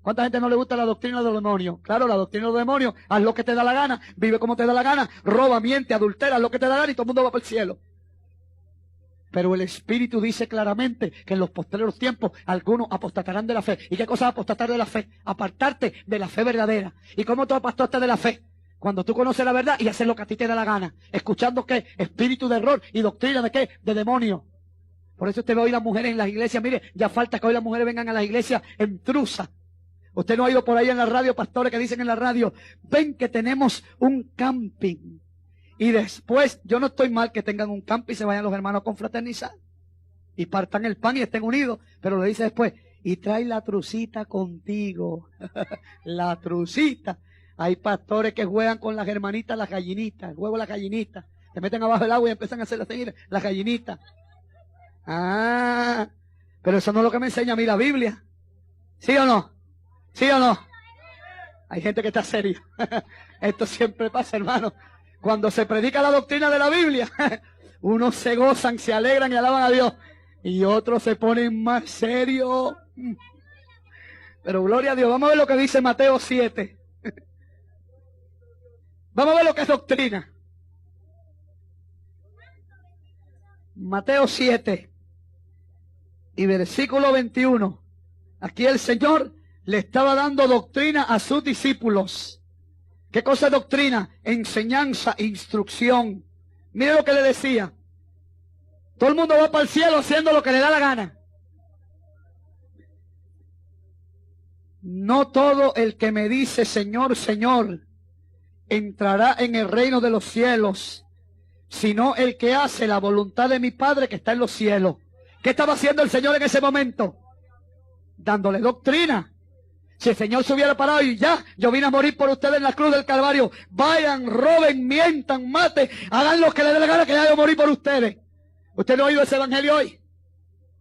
¿Cuánta gente no le gusta la doctrina de los demonios? Claro, la doctrina de los demonios. Haz lo que te da la gana. Vive como te da la gana. Roba, miente, adultera, haz lo que te da la gana y todo el mundo va para el cielo. Pero el Espíritu dice claramente que en los postreros tiempos algunos apostatarán de la fe. ¿Y qué cosa es apostatar de la fe? Apartarte de la fe verdadera. ¿Y cómo tú apartaste de la fe? Cuando tú conoces la verdad y haces lo que a ti te da la gana. Escuchando qué? Espíritu de error y doctrina de qué? De demonio. Por eso usted ve hoy las mujeres en las iglesias. Mire, ya falta que hoy las mujeres vengan a las iglesias entrusas. Usted no ha ido por ahí en la radio, pastores que dicen en la radio, ven que tenemos un camping. Y después, yo no estoy mal que tengan un camping y se vayan los hermanos a confraternizar. Y partan el pan y estén unidos. Pero le dice después, y trae la trucita contigo. La trucita. Hay pastores que juegan con las hermanitas, las gallinitas, el huevo de las gallinitas. Se meten abajo del agua y empiezan a hacer las gallinitas. Ah, pero eso no es lo que me enseña a mí la Biblia. ¿Sí o no? ¿Sí o no? Hay gente que está seria. Esto siempre pasa, hermano. Cuando se predica la doctrina de la Biblia, unos se gozan, se alegran y alaban a Dios. Y otros se ponen más serios. Pero gloria a Dios. Vamos a ver lo que dice Mateo 7. Vamos a ver lo que es doctrina. Mateo 7 y versículo 21. Aquí el Señor le estaba dando doctrina a sus discípulos. ¿Qué cosa es doctrina? Enseñanza, instrucción. Mire lo que le decía. Todo el mundo va para el cielo haciendo lo que le da la gana. No todo el que me dice Señor, Señor, entrará en el reino de los cielos, sino el que hace la voluntad de mi Padre que está en los cielos. ¿Qué estaba haciendo el Señor en ese momento? Dándole doctrina. Si el Señor se hubiera parado y ya, yo vine a morir por ustedes en la cruz del Calvario, vayan, roben, mientan, maten, hagan lo que les dé la gana, que ya yo morí por ustedes. ¿Usted no ha oído ese evangelio hoy?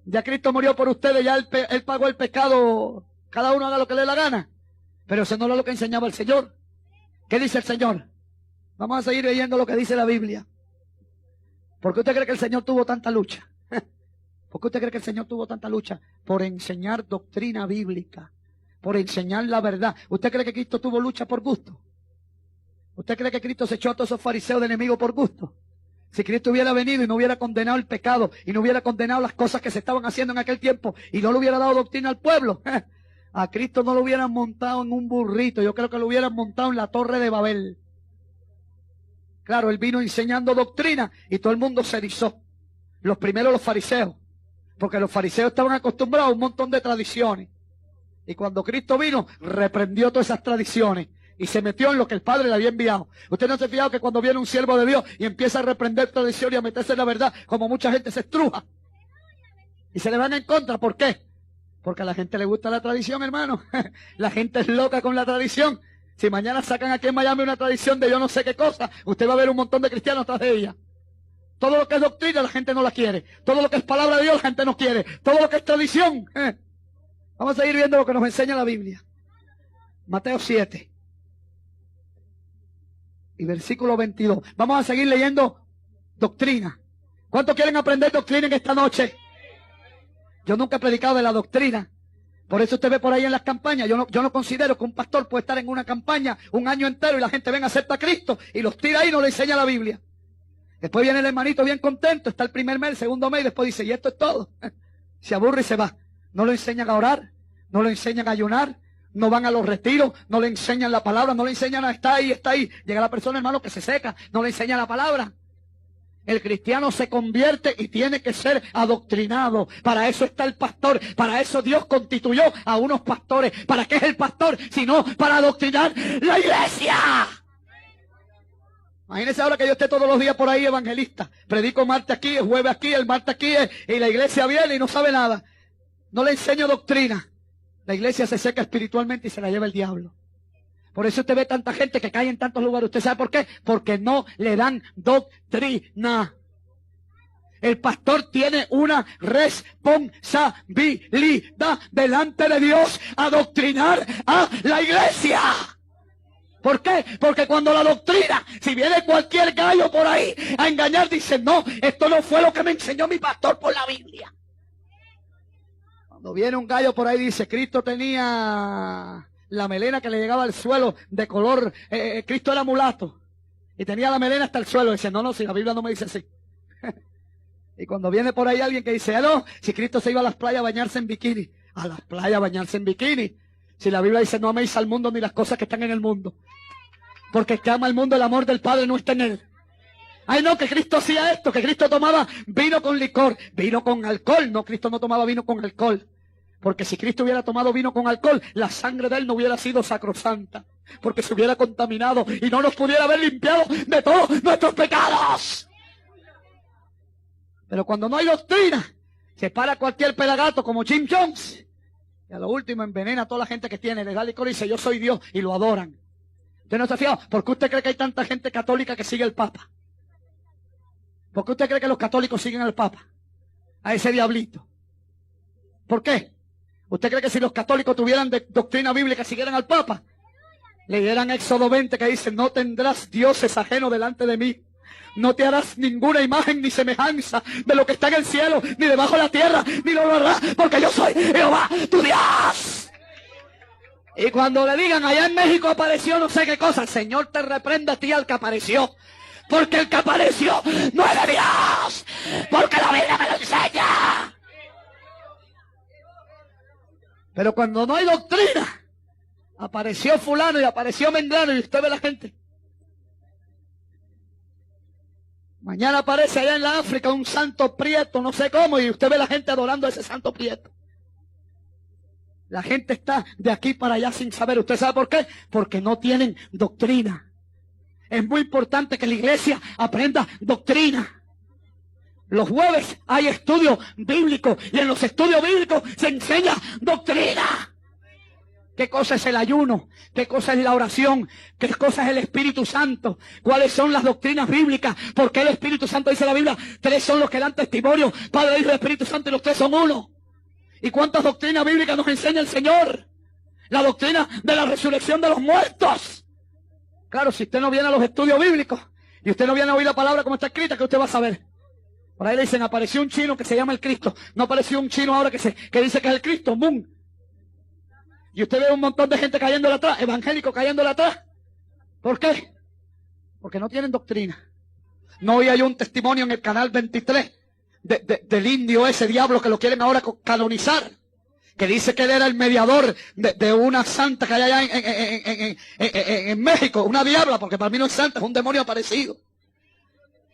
Ya Cristo murió por ustedes, ya él pagó el pecado, cada uno haga lo que le dé la gana. Pero eso no era lo que enseñaba el Señor. ¿Qué dice el Señor? Vamos a seguir leyendo lo que dice la Biblia. ¿Por qué usted cree que el Señor tuvo tanta lucha? ¿Por qué usted cree que el Señor tuvo tanta lucha? Por enseñar doctrina bíblica, por enseñar la verdad. ¿Usted cree que Cristo tuvo lucha por gusto? ¿Usted cree que Cristo se echó a todos esos fariseos de enemigos por gusto? Si Cristo hubiera venido y no hubiera condenado el pecado y no hubiera condenado las cosas que se estaban haciendo en aquel tiempo y no le hubiera dado doctrina al pueblo, a Cristo no lo hubieran montado en un burrito, yo creo que lo hubieran montado en la Torre de Babel. Claro, él vino enseñando doctrina y todo el mundo se erizó. Los primeros los fariseos, porque los fariseos estaban acostumbrados a un montón de tradiciones. Y cuando Cristo vino, reprendió todas esas tradiciones y se metió en lo que el Padre le había enviado. Usted no se ha fijado que cuando viene un siervo de Dios y empieza a reprender tradiciones y a meterse en la verdad, como mucha gente se estruja y se le van en contra. ¿Por qué? Porque a la gente le gusta la tradición, hermano. La gente es loca con la tradición. Si mañana sacan aquí en Miami una tradición de yo no sé qué cosa, usted va a ver un montón de cristianos tras de ella. Todo lo que es doctrina la gente no la quiere. Todo lo que es palabra de Dios la gente no quiere. Todo lo que es tradición. Vamos a seguir viendo lo que nos enseña la Biblia. Mateo 7. Y versículo 22. Vamos a seguir leyendo doctrina. ¿Cuántos quieren aprender doctrina en esta noche? Yo nunca he predicado de la doctrina. Por eso usted ve por ahí en las campañas. Yo no considero que un pastor puede estar en una campaña un año entero y la gente venga a aceptar a Cristo y los tira ahí y no le enseña la Biblia. Después viene el hermanito bien contento, está el primer mes, el segundo mes y después dice, y esto es todo. Se aburre y se va. No lo enseñan a orar, no lo enseñan a ayunar, no van a los retiros, no le enseñan la palabra, no le enseñan a estar ahí, está ahí. Llega la persona, hermano, que se seca, no le enseña la palabra. El cristiano se convierte y tiene que ser adoctrinado. Para eso está el pastor, para eso Dios constituyó a unos pastores. ¿Para qué es el pastor? Sino para adoctrinar la iglesia. Imagínense ahora que yo esté todos los días por ahí evangelista. Predico martes aquí, el jueves aquí, el martes aquí, y la iglesia viene y no sabe nada. No le enseño doctrina. La iglesia se seca espiritualmente y se la lleva el diablo. Por eso usted ve tanta gente que cae en tantos lugares. ¿Usted sabe por qué? Porque no le dan doctrina. El pastor tiene una responsabilidad delante de Dios, adoctrinar a la iglesia. ¿Por qué? Porque cuando la doctrina, si viene cualquier gallo por ahí a engañar, dice, no, esto no fue lo que me enseñó mi pastor por la Biblia. Cuando viene un gallo por ahí y dice, Cristo tenía la melena que le llegaba al suelo de color, Cristo era mulato y tenía la melena hasta el suelo, dice, no, si la Biblia no me dice así. Y cuando viene por ahí alguien que dice, no, si Cristo se iba a las playas a bañarse en bikini, a las playas a bañarse en bikini. Si la Biblia dice, no améis al mundo ni las cosas que están en el mundo. Porque el que ama el mundo, el amor del Padre no está en él. Ay, no, que Cristo hacía esto, que Cristo tomaba vino con licor, vino con alcohol. No, Cristo no tomaba vino con alcohol. Porque si Cristo hubiera tomado vino con alcohol, la sangre de él no hubiera sido sacrosanta. Porque se hubiera contaminado y no nos pudiera haber limpiado de todos nuestros pecados. Pero cuando no hay doctrina, se para cualquier pelagato como Jim Jones. Y a lo último envenena a toda la gente que tiene, le da licor y dice, yo soy Dios, y lo adoran. ¿Usted no está fiado? ¿Por qué usted cree que hay tanta gente católica que sigue al Papa? ¿Por qué usted cree que los católicos siguen al Papa? A ese diablito. ¿Por qué? ¿Usted cree que si los católicos tuvieran doctrina bíblica siguieran al Papa? Leyeran Éxodo 20 que dice, no tendrás dioses ajenos delante de mí. No te harás ninguna imagen ni semejanza de lo que está en el cielo, ni debajo de la tierra, ni lo harás, porque yo soy Jehová, tu Dios. Y cuando le digan, allá en México apareció no sé qué cosa, el Señor te reprenda a ti al que apareció. Porque el que apareció no es de Dios, porque la Biblia me lo enseña. Pero cuando no hay doctrina, apareció fulano y apareció mengano y usted ve la gente. Mañana aparece allá en la África un santo prieto, no sé cómo, y usted ve la gente adorando a ese santo prieto. La gente está de aquí para allá sin saber. ¿Usted sabe por qué? Porque no tienen doctrina. Es muy importante que la iglesia aprenda doctrina. Los jueves hay estudio bíblico y en los estudios bíblicos se enseña doctrina. ¿Qué cosa es el ayuno? ¿Qué cosa es la oración? ¿Qué cosa es el Espíritu Santo? ¿Cuáles son las doctrinas bíblicas? ¿Por qué el Espíritu Santo dice la Biblia? 3 son los que dan testimonio, Padre, Hijo y Espíritu Santo, y los 3 son uno. ¿Y cuántas doctrinas bíblicas nos enseña el Señor? La doctrina de la resurrección de los muertos. Claro, si usted no viene a los estudios bíblicos y usted no viene a oír la palabra como está escrita, ¿qué usted va a saber? Por ahí le dicen, apareció un chino que se llama el Cristo. No apareció un chino ahora que dice que es el Cristo, ¡bum! Y usted ve un montón de gente cayéndole atrás, evangélicos cayéndole atrás. ¿Por qué? Porque no tienen doctrina. No oía yo un testimonio en el canal 23 del indio ese diablo que lo quieren ahora canonizar, que dice que él era el mediador de una santa que hay allá en México, una diabla, porque para mí no es santa, es un demonio aparecido.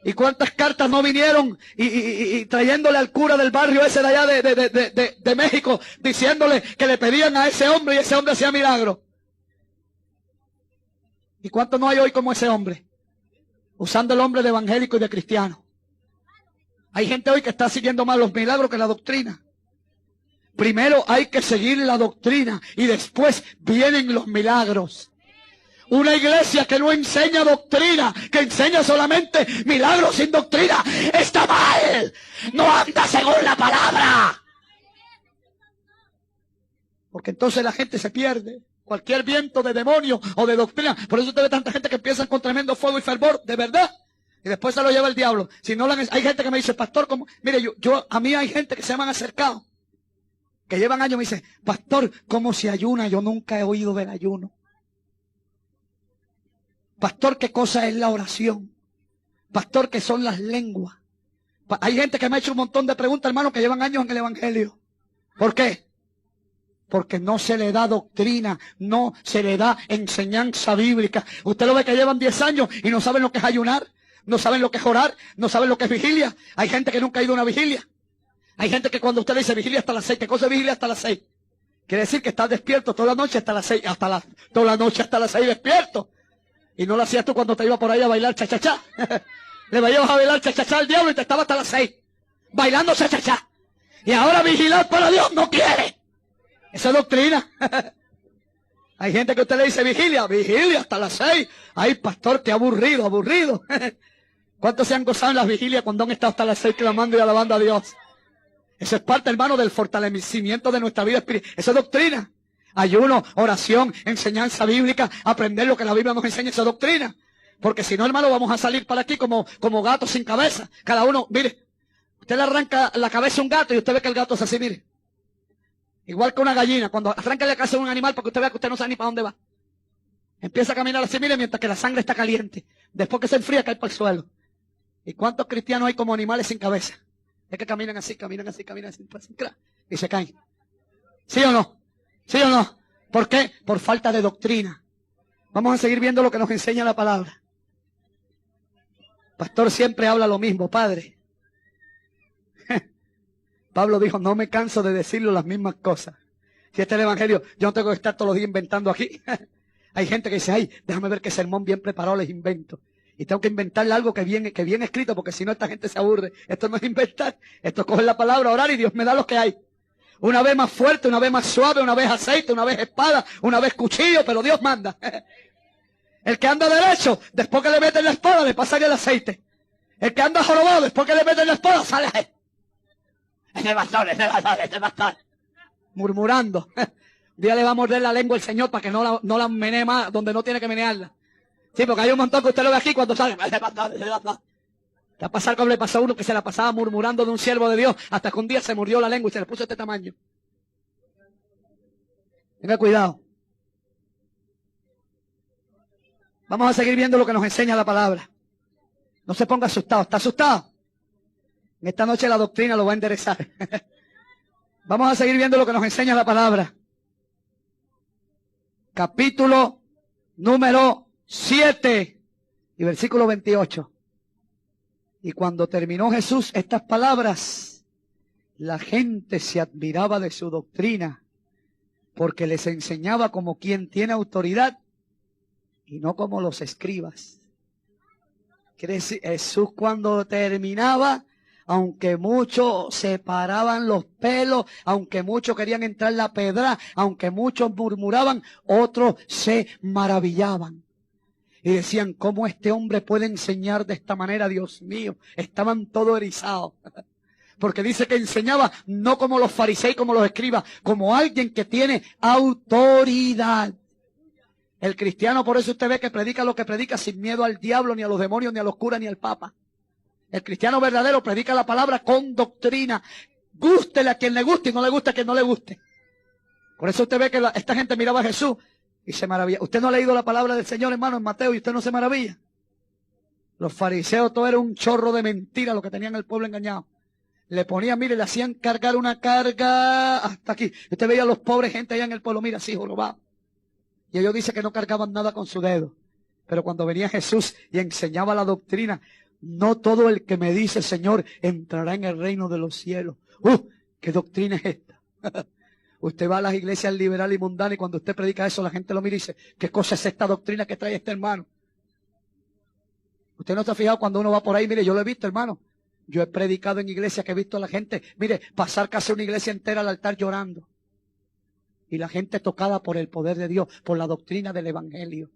¿Y cuántas cartas no vinieron y trayéndole al cura del barrio ese de allá de México, diciéndole que le pedían a ese hombre y ese hombre hacía milagros? ¿Y cuántos no hay hoy como ese hombre? Usando el hombre de evangélico y de cristiano. Hay gente hoy que está siguiendo más los milagros que la doctrina. Primero hay que seguir la doctrina y después vienen los milagros. Una iglesia que no enseña doctrina, que enseña solamente milagros sin doctrina, está mal. No anda según la palabra. Porque entonces la gente se pierde. Cualquier viento de demonio o de doctrina. Por eso usted ve tanta gente que empieza con tremendo fuego y fervor, de verdad. Y después se lo lleva el diablo. Si no hay gente que me dice, pastor, ¿cómo? Mire, a mí hay gente que se me han acercado, que llevan años, me dice, pastor, ¿cómo se ayuna? Yo nunca he oído del ayuno. Pastor, ¿qué cosa es la oración? Pastor, ¿qué son las lenguas? Hay gente que me ha hecho un montón de preguntas, hermano, que llevan años en el evangelio. ¿Por qué? Porque no se le da doctrina, no se le da enseñanza bíblica. Usted lo ve que llevan 10 años y no saben lo que es ayunar, no saben lo que es orar, no saben lo que es vigilia. Hay gente que nunca ha ido a una vigilia. Hay gente que cuando usted dice vigilia hasta las 6, ¿qué cosa es vigilia hasta las 6? Quiere decir que estás despierto toda la noche hasta las 6, toda la noche hasta las 6 despierto. Y no lo hacías tú cuando te ibas por ahí a bailar cha-cha-cha. Le ibas a bailar cha-cha-cha al diablo y te estaba hasta las 6, bailando cha-cha-cha. Y ahora vigilar para Dios no quiere. Esa es doctrina. Hay gente que usted le dice vigilia hasta las 6. Ay, pastor, qué aburrido, aburrido. ¿Cuántos se han gozado en las vigilias cuando han estado hasta las 6 clamando y alabando a Dios? Eso es parte, hermano, del fortalecimiento de nuestra vida espiritual. Eso es doctrina. Ayuno, oración, enseñanza bíblica, aprender lo que la Biblia nos enseña, esa doctrina. Porque si no, hermano, vamos a salir para aquí como gatos sin cabeza. Cada uno, mire, usted le arranca la cabeza a un gato y usted ve que el gato es así, mire. Igual que una gallina, cuando arranca la cabeza a un animal para que usted vea que usted no sabe ni para dónde va. Empieza a caminar así, mire, mientras que la sangre está caliente. Después que se enfría, cae para el suelo. ¿Y cuántos cristianos hay como animales sin cabeza? Es que caminan así, y se caen. ¿Sí o no? ¿Sí o no? ¿Por qué? Por falta de doctrina. Vamos a seguir viendo lo que nos enseña la palabra. Pastor siempre habla lo mismo, padre. Pablo dijo, no me canso de decirlo las mismas cosas. Si este es el evangelio, yo no tengo que estar todos los días inventando aquí. Hay gente que dice, ay, déjame ver qué sermón bien preparado les invento. Y tengo que inventarle algo que bien escrito, porque si no esta gente se aburre. Esto no es inventar, esto es coger la palabra, orar y Dios me da lo que hay. Una vez más fuerte, una vez más suave, una vez aceite, una vez espada, una vez cuchillo, pero Dios manda. El que anda derecho, después que le meten la espada, le pasan el aceite. El que anda jorobado, después que le meten la espada, sale. Ese bastón. Murmurando. Un día le va a morder la lengua el Señor para que no la menee más donde no tiene que menearla. Sí, porque hay un montón que usted lo ve aquí cuando sale. Te va a pasar como le pasó a uno que se la pasaba murmurando de un siervo de Dios hasta que un día se mordió la lengua y se le puso este tamaño. Tenga cuidado. Vamos a seguir viendo lo que nos enseña la palabra. No se ponga asustado. ¿Está asustado? En esta noche la doctrina lo va a enderezar. Vamos a seguir viendo lo que nos enseña la palabra. Capítulo número 7 y versículo 28. Y cuando terminó Jesús estas palabras, la gente se admiraba de su doctrina, porque les enseñaba como quien tiene autoridad y no como los escribas. Quiere decir, Jesús cuando terminaba, aunque muchos se paraban los pelos, aunque muchos querían entrar en la pedra, aunque muchos murmuraban, otros se maravillaban. Y decían, ¿cómo este hombre puede enseñar de esta manera? Dios mío, estaban todos erizados. Porque dice que enseñaba no como los fariseos, como los escribas, como alguien que tiene autoridad. El cristiano, por eso usted ve que predica lo que predica sin miedo al diablo, ni a los demonios, ni a los curas, ni al papa. El cristiano verdadero predica la palabra con doctrina. Gústele a quien le guste y no le guste a quien no le guste. Por eso usted ve que esta gente miraba a Jesús y se maravilla. Usted no ha leído la palabra del Señor, hermano, en Mateo, y usted no se maravilla. Los fariseos todo era un chorro de mentira lo que tenían el pueblo engañado. Le ponían, mire, le hacían cargar una carga hasta aquí. Usted veía a los pobres gente allá en el pueblo, mira, así jorobado. Y ellos dicen que no cargaban nada con su dedo. Pero cuando venía Jesús y enseñaba la doctrina, no todo el que me dice Señor entrará en el reino de los cielos. ¿Qué doctrina es esta? Usted va a las iglesias liberales y mundanas y cuando usted predica eso, la gente lo mira y dice, ¿qué cosa es esta doctrina que trae este hermano? Usted no se ha fijado cuando uno va por ahí, mire, yo lo he visto, hermano. Yo he predicado en iglesias que he visto a la gente, mire, pasar casi una iglesia entera al altar llorando. Y la gente tocada por el poder de Dios, por la doctrina del evangelio.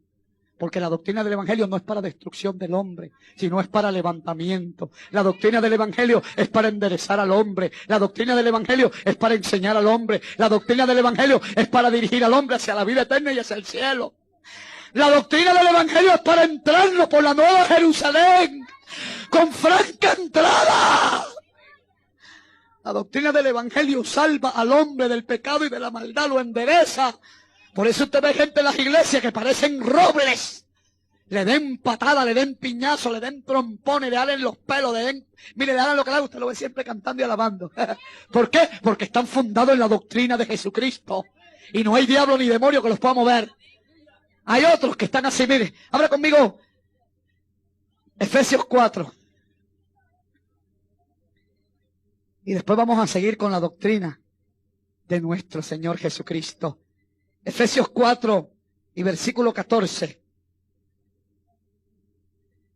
Porque la doctrina del evangelio no es para destrucción del hombre, sino es para levantamiento. La doctrina del evangelio es para enderezar al hombre. La doctrina del evangelio es para enseñar al hombre. La doctrina del evangelio es para dirigir al hombre hacia la vida eterna y hacia el cielo. La doctrina del evangelio es para entrarnos por la nueva Jerusalén con franca entrada. La doctrina del evangelio salva al hombre del pecado y de la maldad, lo endereza. Por eso usted ve gente en las iglesias que parecen robles. Le den patada, le den piñazo, le den trompones, le halen los pelos, mire, le hagan lo que le haga, usted lo ve siempre cantando y alabando. ¿Por qué? Porque están fundados en la doctrina de Jesucristo. Y no hay diablo ni demonio que los pueda mover. Hay otros que están así, mire, abra conmigo Efesios 4. Y después vamos a seguir con la doctrina de nuestro Señor Jesucristo. Efesios 4 y versículo 14.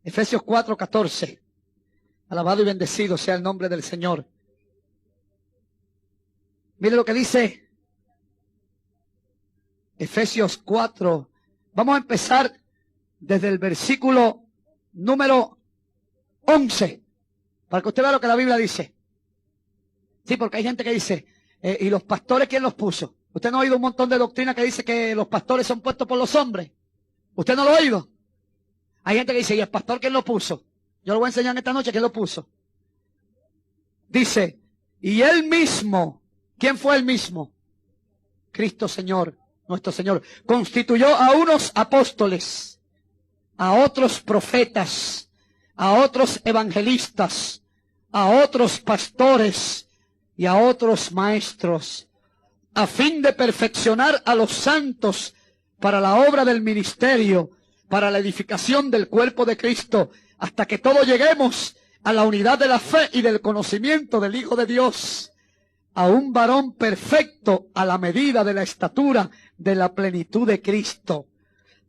Efesios 4, 14. Alabado y bendecido sea el nombre del Señor. Mire lo que dice Efesios 4. Vamos a empezar desde el versículo número 11. Para que usted vea lo que la Biblia dice. Sí, porque hay gente que dice, ¿y los pastores quién los puso? ¿Usted no ha oído un montón de doctrina que dice que los pastores son puestos por los hombres? ¿Usted no lo ha oído? Hay gente que dice, ¿y el pastor quién lo puso? Yo lo voy a enseñar esta noche quién lo puso. Dice, y él mismo, ¿quién fue el mismo? Cristo Señor, nuestro Señor, constituyó a unos apóstoles, a otros profetas, a otros evangelistas, a otros pastores y a otros maestros, a fin de perfeccionar a los santos para la obra del ministerio, para la edificación del cuerpo de Cristo, hasta que todos lleguemos a la unidad de la fe y del conocimiento del Hijo de Dios, a un varón perfecto a la medida de la estatura de la plenitud de Cristo,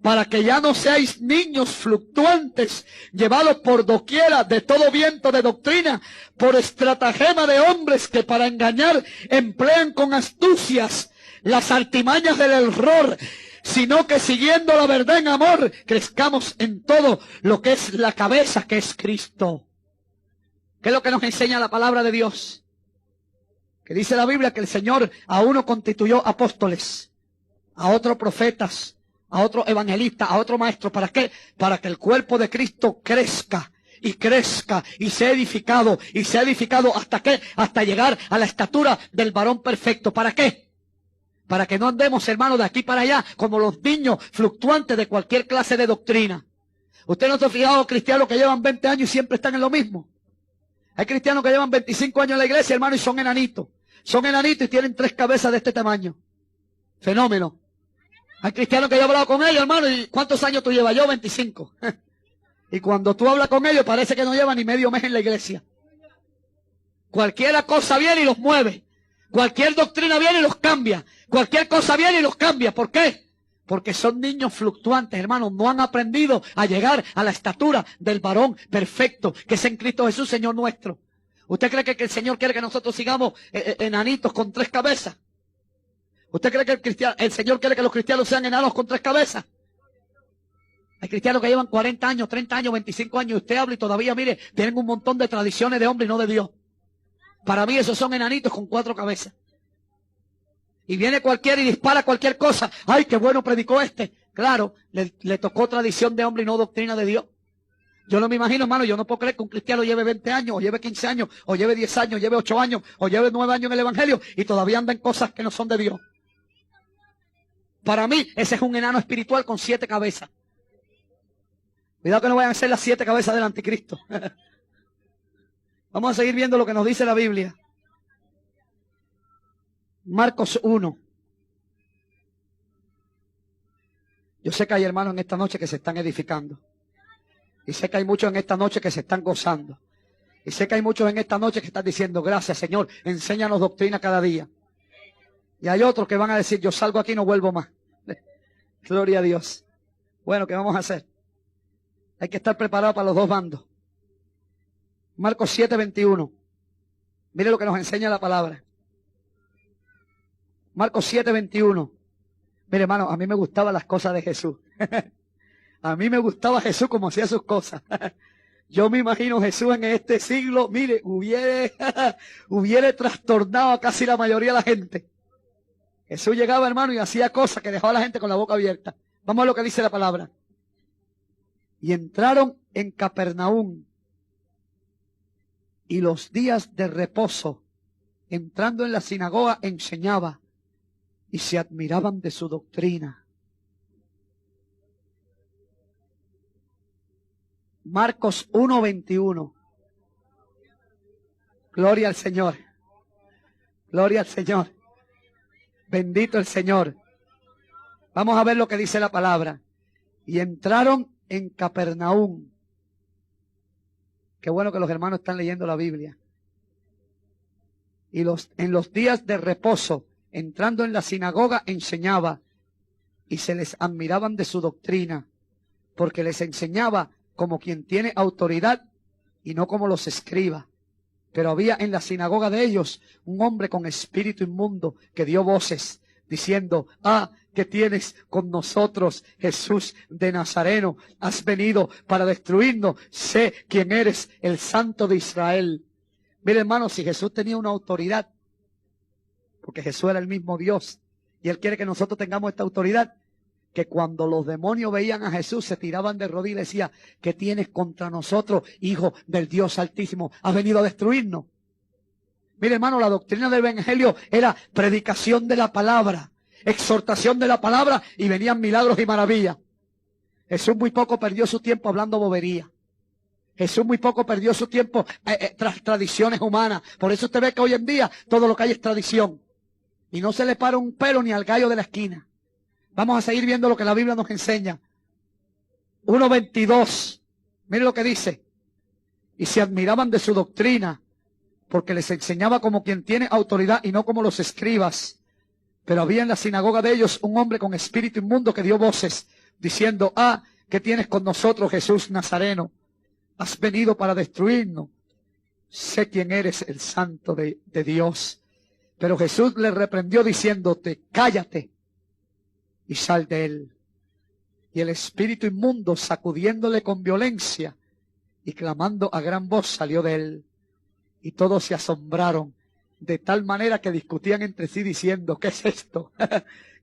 para que ya no seáis niños fluctuantes, llevados por doquiera de todo viento de doctrina, por estratagema de hombres que para engañar emplean con astucias las artimañas del error, sino que siguiendo la verdad en amor, crezcamos en todo lo que es la cabeza, que es Cristo. ¿Qué es lo que nos enseña la palabra de Dios? Que dice la Biblia que el Señor a uno constituyó apóstoles, a otros profetas, a otro evangelista, a otro maestro. ¿Para qué? Para que el cuerpo de Cristo crezca y crezca y sea edificado. Y sea edificado ¿hasta qué? Hasta llegar a la estatura del varón perfecto. ¿Para qué? Para que no andemos, hermanos, de aquí para allá como los niños fluctuantes de cualquier clase de doctrina. Usted no se ha fijado cristianos que llevan 20 años y siempre están en lo mismo. Hay cristianos que llevan 25 años en la iglesia, hermano, y son enanitos. Son enanitos y tienen 3 cabezas de este tamaño. Fenómeno. Hay cristianos que yo he hablado con ellos, hermano, y ¿cuántos años tú llevas? Yo 25. Y cuando tú hablas con ellos parece que no llevan ni medio mes en la iglesia. Cualquier cosa viene y los mueve. Cualquier doctrina viene y los cambia. Cualquier cosa viene y los cambia. ¿Por qué? Porque son niños fluctuantes, hermanos. No han aprendido a llegar a la estatura del varón perfecto, que es en Cristo Jesús, Señor nuestro. ¿Usted cree que el Señor quiere que nosotros sigamos enanitos con 3 cabezas? ¿Usted cree que el Señor quiere que los cristianos sean enanos con 3 cabezas? Hay cristianos que llevan 40 años, 30 años, 25 años, y usted habla y todavía, mire, tienen un montón de tradiciones de hombre y no de Dios. Para mí esos son enanitos con 4 cabezas. Y viene cualquiera y dispara cualquier cosa. ¡Ay, qué bueno predicó este! Claro, le tocó tradición de hombre y no doctrina de Dios. Yo no me imagino, hermano, yo no puedo creer que un cristiano lleve 20 años, o lleve 15 años, o lleve 10 años, o lleve 8 años, o lleve 9 años en el Evangelio, y todavía anda en cosas que no son de Dios. Para mí, ese es un enano espiritual con 7 cabezas. Cuidado que no vayan a ser las 7 cabezas del anticristo. Vamos a seguir viendo lo que nos dice la Biblia. Marcos 1. Yo sé que hay hermanos en esta noche que se están edificando. Y sé que hay muchos en esta noche que se están gozando. Y sé que hay muchos en esta noche que están diciendo, gracias Señor, enséñanos doctrina cada día. Y hay otros que van a decir, yo salgo aquí y no vuelvo más. Gloria a Dios. Bueno, ¿qué vamos a hacer? Hay que estar preparado para los dos bandos. Marcos 7:21. Mire lo que nos enseña la palabra. Marcos 7:21. Mire, hermano, a mí me gustaban las cosas de Jesús. A mí me gustaba Jesús como hacía sus cosas. Yo me imagino Jesús en este siglo, mire, hubiera trastornado a casi la mayoría de la gente. Jesús llegaba, hermano, y hacía cosas que dejaba a la gente con la boca abierta. Vamos a lo que dice la palabra. Y entraron en Capernaum. Y los días de reposo, entrando en la sinagoga, enseñaba. Y se admiraban de su doctrina. Marcos 1:21. Gloria al Señor. Gloria al Señor. Bendito el Señor. Vamos a ver lo que dice la palabra. Y entraron en Capernaum. Qué bueno que los hermanos están leyendo la Biblia. Y en los días de reposo, entrando en la sinagoga, enseñaba. Y se les admiraban de su doctrina, porque les enseñaba como quien tiene autoridad y no como los escribas. Pero había en la sinagoga de ellos un hombre con espíritu inmundo que dio voces diciendo, ¿qué tienes con nosotros, Jesús de Nazareno? Has venido para destruirnos. Sé quién eres, el Santo de Israel. Mire, hermano, si Jesús tenía una autoridad, porque Jesús era el mismo Dios, y Él quiere que nosotros tengamos esta autoridad, que cuando los demonios veían a Jesús se tiraban de rodillas y decían, ¿qué tienes contra nosotros, hijo del Dios Altísimo? ¿Has venido a destruirnos? Mire, hermano, la doctrina del Evangelio era predicación de la palabra, exhortación de la palabra, y venían milagros y maravillas. Jesús muy poco perdió su tiempo hablando bobería. Jesús muy poco perdió su tiempo tras tradiciones humanas. Por eso usted ve que hoy en día todo lo que hay es tradición. Y no se le para un pelo ni al gallo de la esquina. Vamos a seguir viendo lo que la Biblia nos enseña. 1:22. Mire lo que dice. Y se admiraban de su doctrina, porque les enseñaba como quien tiene autoridad y no como los escribas. Pero había en la sinagoga de ellos un hombre con espíritu inmundo que dio voces, diciendo, ¿qué tienes con nosotros, Jesús Nazareno? Has venido para destruirnos. Sé quién eres, el Santo de Dios. Pero Jesús le reprendió diciéndote, cállate y sal de él. Y el espíritu inmundo, sacudiéndole con violencia y clamando a gran voz, salió de él. Y todos se asombraron, de tal manera que discutían entre sí diciendo, ¿qué es esto?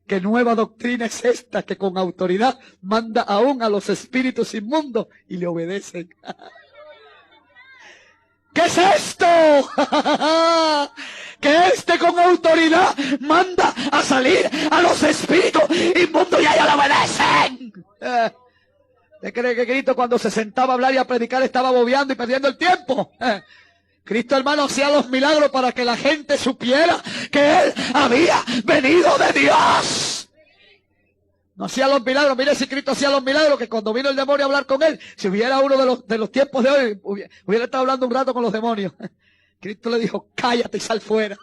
¿Qué nueva doctrina es esta que con autoridad manda aún a los espíritus inmundos y le obedecen? ¿Qué es esto? Que con autoridad manda a salir a los espíritus inmundos y a ellos le obedecen. ¿Usted cree que Cristo cuando se sentaba a hablar y a predicar estaba bobeando y perdiendo el tiempo? Cristo, hermano, hacía los milagros para que la gente supiera que Él había venido de Dios. No hacía los milagros. Mire si Cristo hacía los milagros, que cuando vino el demonio a hablar con Él, si hubiera uno de los tiempos de hoy, hubiera estado hablando un rato con los demonios. Cristo le dijo, cállate y sal fuera.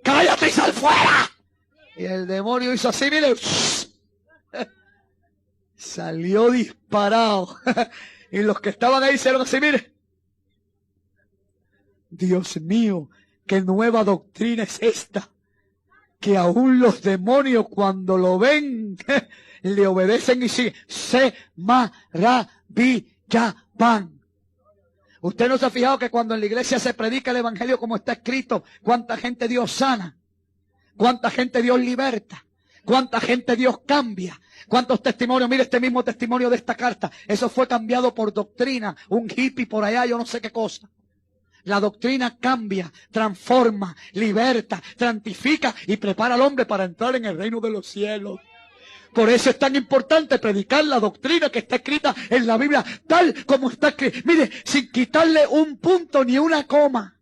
Cállate y sal fuera. Y el demonio hizo así, mire. Salió disparado. Y los que estaban ahí hicieron así, mire. Dios mío, qué nueva doctrina es esta, que aún los demonios cuando lo ven le obedecen y siguen. Se maravillaban. Usted no se ha fijado que cuando en la iglesia se predica el evangelio como está escrito, cuánta gente Dios sana, cuánta gente Dios liberta, cuánta gente Dios cambia, cuántos testimonios. Mire este mismo testimonio de esta carta, eso fue cambiado por doctrina, un hippie por allá, yo no sé qué cosa. La doctrina cambia, transforma, liberta, santifica y prepara al hombre para entrar en el reino de los cielos. Por eso es tan importante predicar la doctrina que está escrita en la Biblia, tal como está escrita. Mire, sin quitarle un punto ni una coma.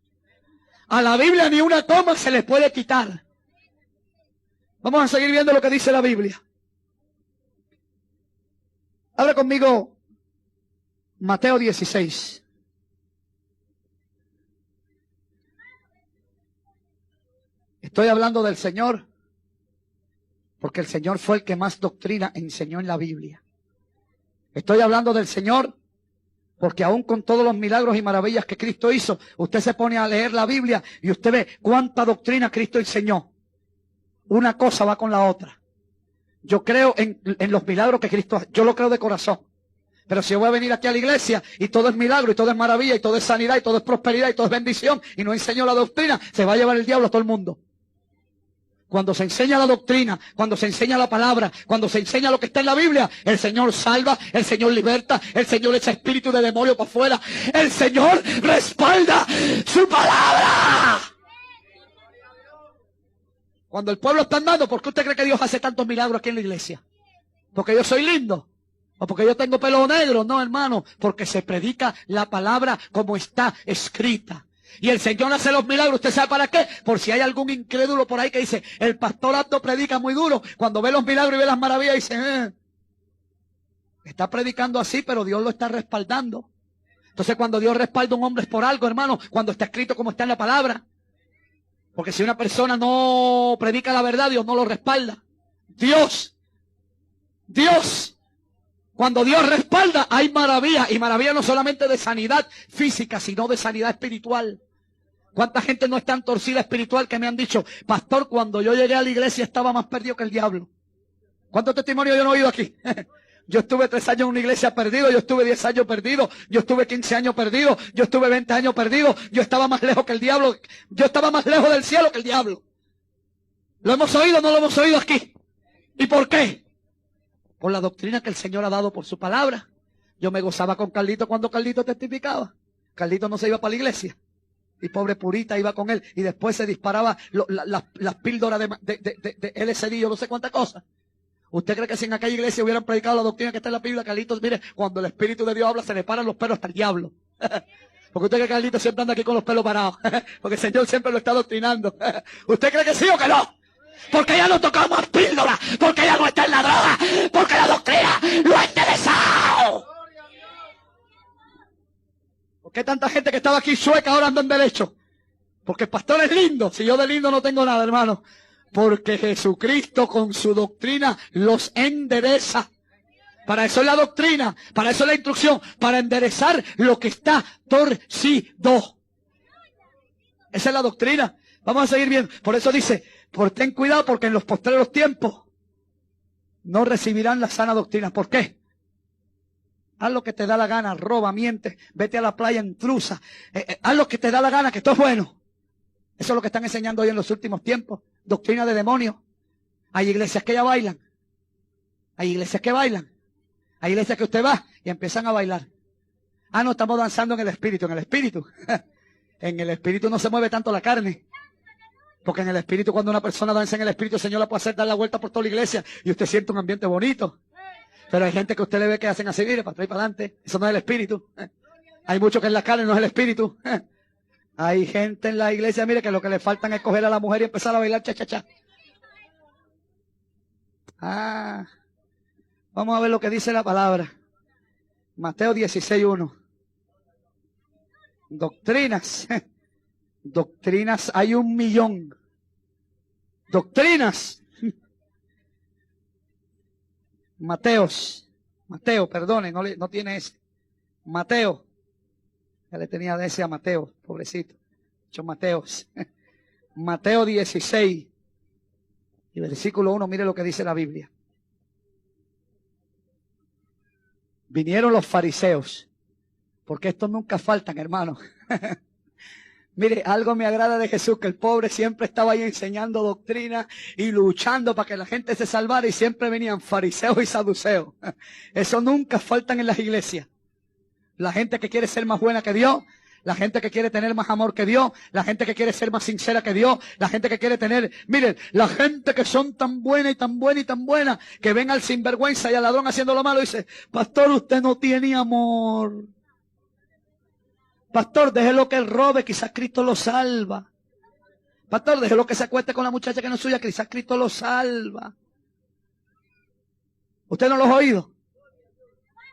A la Biblia ni una coma se le puede quitar. Vamos a seguir viendo lo que dice la Biblia. Habla conmigo Mateo 16. Estoy hablando del Señor, porque el Señor fue el que más doctrina enseñó en la Biblia. Estoy hablando del Señor, porque aún con todos los milagros y maravillas que Cristo hizo, usted se pone a leer la Biblia y usted ve cuánta doctrina Cristo enseñó. Una cosa va con la otra. Yo creo en los milagros que Cristo hace. Yo lo creo de corazón. Pero si yo voy a venir aquí a la iglesia y todo es milagro y todo es maravilla y todo es sanidad y todo es prosperidad y todo es bendición y no enseño la doctrina, se va a llevar el diablo a todo el mundo. Cuando se enseña la doctrina, cuando se enseña la palabra, cuando se enseña lo que está en la Biblia, el Señor salva, el Señor liberta, el Señor echa espíritu de demonio para afuera, el Señor respalda su palabra. Cuando el pueblo está andando, ¿por qué usted cree que Dios hace tantos milagros aquí en la iglesia? ¿Porque yo soy lindo? ¿O porque yo tengo pelo negro? No, hermano, porque se predica la palabra como está escrita. Y el Señor hace los milagros, ¿usted sabe para qué? Por si hay algún incrédulo por ahí que dice, el pastor Aldo predica muy duro. Cuando ve los milagros y ve las maravillas, dice, está predicando así, pero Dios lo está respaldando. Entonces cuando Dios respalda a un hombre es por algo, hermano, cuando está escrito como está en la palabra. Porque si una persona no predica la verdad, Dios no lo respalda. Dios, cuando Dios respalda, hay maravilla. Y maravilla no solamente de sanidad física, sino de sanidad espiritual. ¿Cuánta gente no es tan torcida espiritual que me han dicho, pastor, cuando yo llegué a la iglesia estaba más perdido que el diablo? ¿Cuántos testimonios yo no he oído aquí? Yo estuve 3 años en una iglesia perdido, yo estuve 10 años perdido, yo estuve 15 años perdido, yo estuve 20 años perdido, yo estaba más lejos que el diablo, yo estaba más lejos del cielo que el diablo. ¿Lo hemos oído o no lo hemos oído aquí? ¿Y por qué? Por la doctrina que el Señor ha dado por su palabra. Yo me gozaba con Carlito cuando Carlito testificaba. Carlito no se iba para la iglesia. Y pobre Purita iba con él. Y después se disparaba las píldoras de LSD, yo no sé cuántas cosas. ¿Usted cree que si en aquella iglesia hubieran predicado la doctrina que está en la Biblia, Carlitos, mire, cuando el Espíritu de Dios habla, se le paran los pelos hasta el diablo? Porque usted cree que Carlitos siempre anda aquí con los pelos parados. Porque el Señor siempre lo está adoctrinando. ¿Usted cree que sí o que no? Porque ya no tocamos píldora, porque ya no está en la droga, porque la doctrina lo ha interesado. ¿Por qué tanta gente que estaba aquí sueca ahora anda en derecho? Porque el pastor es lindo. Si yo de lindo no tengo nada, hermano. Porque Jesucristo con su doctrina los endereza. Para eso es la doctrina, para eso es la instrucción, para enderezar lo que está torcido. Esa es la doctrina. Vamos a seguir viendo. Por eso dice, ten cuidado porque en los postreros tiempos no recibirán la sana doctrina. ¿Por qué? Haz lo que te da la gana, roba, miente, vete a la playa, intrusa. Haz lo que te da la gana, que todo es bueno. Eso es lo que están enseñando hoy en los últimos tiempos. Doctrina de demonios. Hay iglesias que ya bailan. Hay iglesias que bailan. Hay iglesias que usted va y empiezan a bailar. Ah, no, estamos danzando en el espíritu. En el espíritu. En el espíritu no se mueve tanto la carne. Porque en el espíritu, cuando una persona danza en el espíritu, el Señor la puede hacer dar la vuelta por toda la iglesia y usted siente un ambiente bonito. Pero hay gente que usted le ve que hacen así, mire, para atrás y para adelante. Eso no es el espíritu. Hay mucho que en la carne no es el espíritu. Hay gente en la iglesia, mire, que lo que le faltan es coger a la mujer y empezar a bailar cha-cha-cha. Vamos a ver lo que dice la palabra. Mateo 16:1. Doctrinas. Doctrinas, hay 1.000.000. Doctrinas. Mateo, perdone, no tiene ese. Mateo. Ya le tenía de ese a Mateo, pobrecito. Muchos Mateos. Mateo 16. Y versículo 1, mire lo que dice la Biblia. Vinieron los fariseos. Porque estos nunca faltan, hermano. Mire, algo me agrada de Jesús, que el pobre siempre estaba ahí enseñando doctrina y luchando para que la gente se salvara, y siempre venían fariseos y saduceos. Eso nunca faltan en las iglesias. La gente que quiere ser más buena que Dios, La gente que quiere tener más amor que Dios, la gente que quiere ser más sincera que Dios, la gente que quiere tener, miren, la gente que son tan buena y tan buena y tan buena, que ven al sinvergüenza y al ladrón haciendo lo malo y dice, pastor, usted no tiene amor. Pastor, déjelo que él robe, quizás Cristo lo salva. Pastor, déjelo que se acueste con la muchacha que no es suya, quizás Cristo lo salva. ¿Usted no lo ha oído?